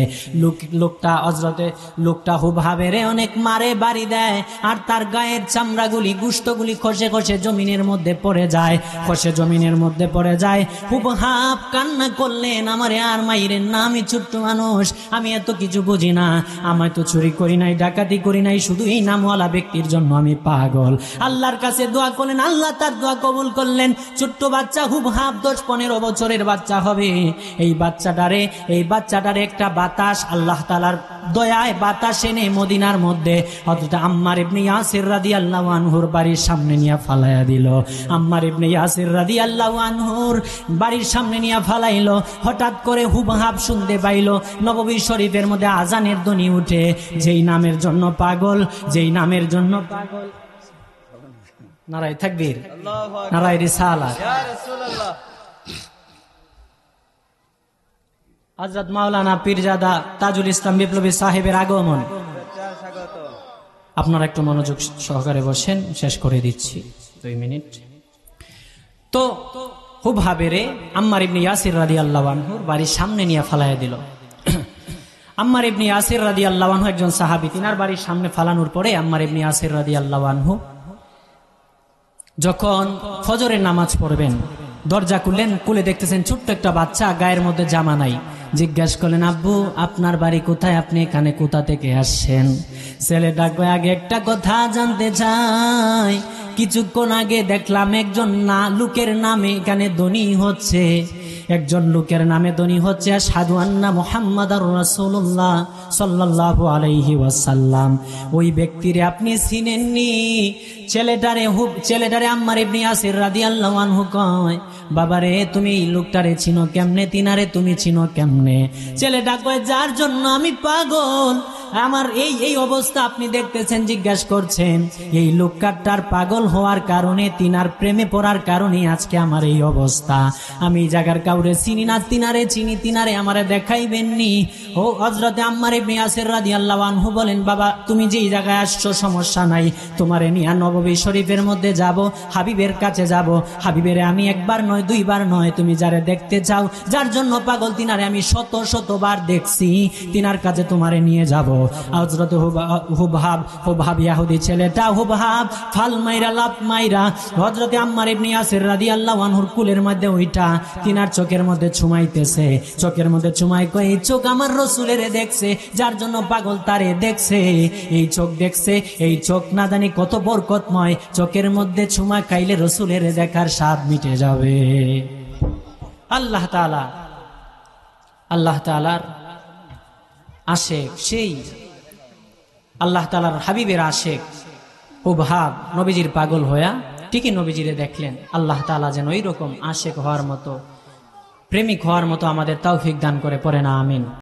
লোকটা হযরতে লোকটা হুবহাবেরে অনেক মারে, বাড়ি দেয়, আর তার গায়ের চামড়াগুলি গুস্তগুলি খসে খসে জমিনের মধ্যে পড়ে যায়, খসে জমিনের মধ্যে পড়ে যায়। হুবহাব কান্না করলেন, আমারে আর মাইরেন না, আমি ছোট্ট মানুষ, আমি এত কিছু বুঝি না, আমায় তো চুরি করি নাই, ডাকাতি করি নাই, শুধু এই নামওয়ালা ব্যক্তির জন্য আমি পাগল। আল্লাহর কাছে দোয়া করলেন, আল্লাহ তার দোয়া কবুল করলেন। ছোট্ট বাচ্চা হুবহাব 10-15 বছরের বাচ্চা হবে। এই বাচ্চাটারে একটা বাতাস, আল্লাহ তাআলার দয়ায় বাতাস এনে মদিনার মধ্যে হযরত আম্মার ইবনে ইয়াসির রাদিয়াল্লাহু আনহুর বাড়ির সামনে নিয়ে ফালাইয়া দিল। আম্মার ইবনে ইয়াসির রাদিয়াল্লাহু আনহুর বাড়ির সামনে নিয়ে ফালাইলো। হঠাৎ করে হুবহাব শুনতে পাইল নববী শরীফের মধ্যে আজানের ধ্বনি উঠে, যেই নামের জন্য পাগল, যেই নামের জন্য পাগল। নারায়ে তাকবীর, নারায়ে রিসালাত। ইয়া রাসূলুল্লাহ। হযরত মাওলানা পীরজাদা তাজুল ইসলাম বিপ্লবী সাহেবের আগমন। আপনারা একটু মনোযোগ সহকারে বসেন, শেষ করে দিচ্ছি 2 মিনিট। তো হুবহাবেরে আম্মার ইবনে ইয়াসির রাদিয়াল্লাহু আনহুর বাড়ির সামনে নিয়ে ফালাইয়া দিল। আম্মার ইবনে ইয়াসির রাদিয়াল্লাহু আনহু একজন সাহাবী, তিনার বাড়ির সামনে ফালানোর পরে আম্মার ইবনে ইয়াসির রাদিয়াল্লাহু আনহু যখন ফজরের নামাজ পড়বেন, দরজা খুললেন, খুলে দেখতেছেন ছোট্ট একটা বাচ্চা, গায়ের মধ্যে জামা নাই। জিজ্ঞাসা করলেন, আব্বু আপনার বাড়ি কোথায়, আপনি এখানে কোথা থেকে আসছেন? ছেলে ডাকবে, আগে একটা কথা জানতে চাই, কিছুক্ষণ আগে দেখলাম একজন লোকের নামে এখানে ধ্বনি হচ্ছে, একজন লোকের নামে ধ্বনি হচ্ছে আশহাদু আন্না মুহাম্মাদার রাসূলুল্লাহ সাল্লাল্লাহু আলাইহি ওয়াসাল্লাম। ওই ব্যক্তিরে আপনি চিনেননি? ছেলেটারে আম্মার ইবনে ইয়াসির রাদিয়াল্লাহু আনহু কয়, বাবারে তুমি এই লোকটারে চিনো কেমনে, তিনারে তুমি চিনো কেমনে? ছেলেটা কয়, যার জন্য আমি পাগল, আমার এই অবস্থা আপনি দেখতেছেন, জিজ্ঞাসা করছেন, এই লোকটার পাগল হওয়ার কারণে, তিনার প্রেমে পড়ার কারণে আজকে আমার এই অবস্থা। আমি এই জায়গার কাউরে চিনি না, তিনারে চিনি, তিনারে আমারে দেখাইবেননি। ও হযরতে আম্মার ইবনে ইয়াসির রাদিয়াল্লাহু আনহু বলেন, বাবা তুমি যেই জায়গায় আসছো সমস্যা নাই, তোমারে নিয়ে নববী শরীফের মধ্যে যাব, হাবিবের কাছে যাব, হাবিবেরে আমি একবার নয় 2 বার নয়, তুমি যারে দেখতে চাও, যার জন্য পাগল, তিনারে আমি শতবার দেখছি, তিনার কাছে তোমারে নিয়ে যাব। হযরত হুবহাব ইহুদি ছেলেটা হুবহাব ফাল মাইরা লাভ মাইরা হযরতে আম্মার ইবনে ইয়াসির রাদিয়াল্লাহু আনহুর কুলের মধ্যে ওইটা তিনার চোখের মধ্যে চুমাইতেছে, চোখের মধ্যে চুমাই কই, এই চোখ আমার রাসূলের দেখছে, যার জন্য পাগল তারে দেখছে, এই চোখ দেখছে, এই চোখ না জানি কত বরকতময়, চোখের মধ্যে চুমা খাইলে রাসূলের দেখার স্বাদ মিটে যাবে। আল্লাহ তাআলার আশেক, সেই আল্লাহ তাআলার হাবিবের আশেক হুবহাব নবীজির পাগল হইয়া ঠিকই নবীজিরে দেখলেন। আল্লাহ তাআলা যেন ওই রকম আশেক হওয়ার মতো, প্রেমিক হওয়ার মতো আমাদের তৌফিক দান করে, পড়ে না আমিন।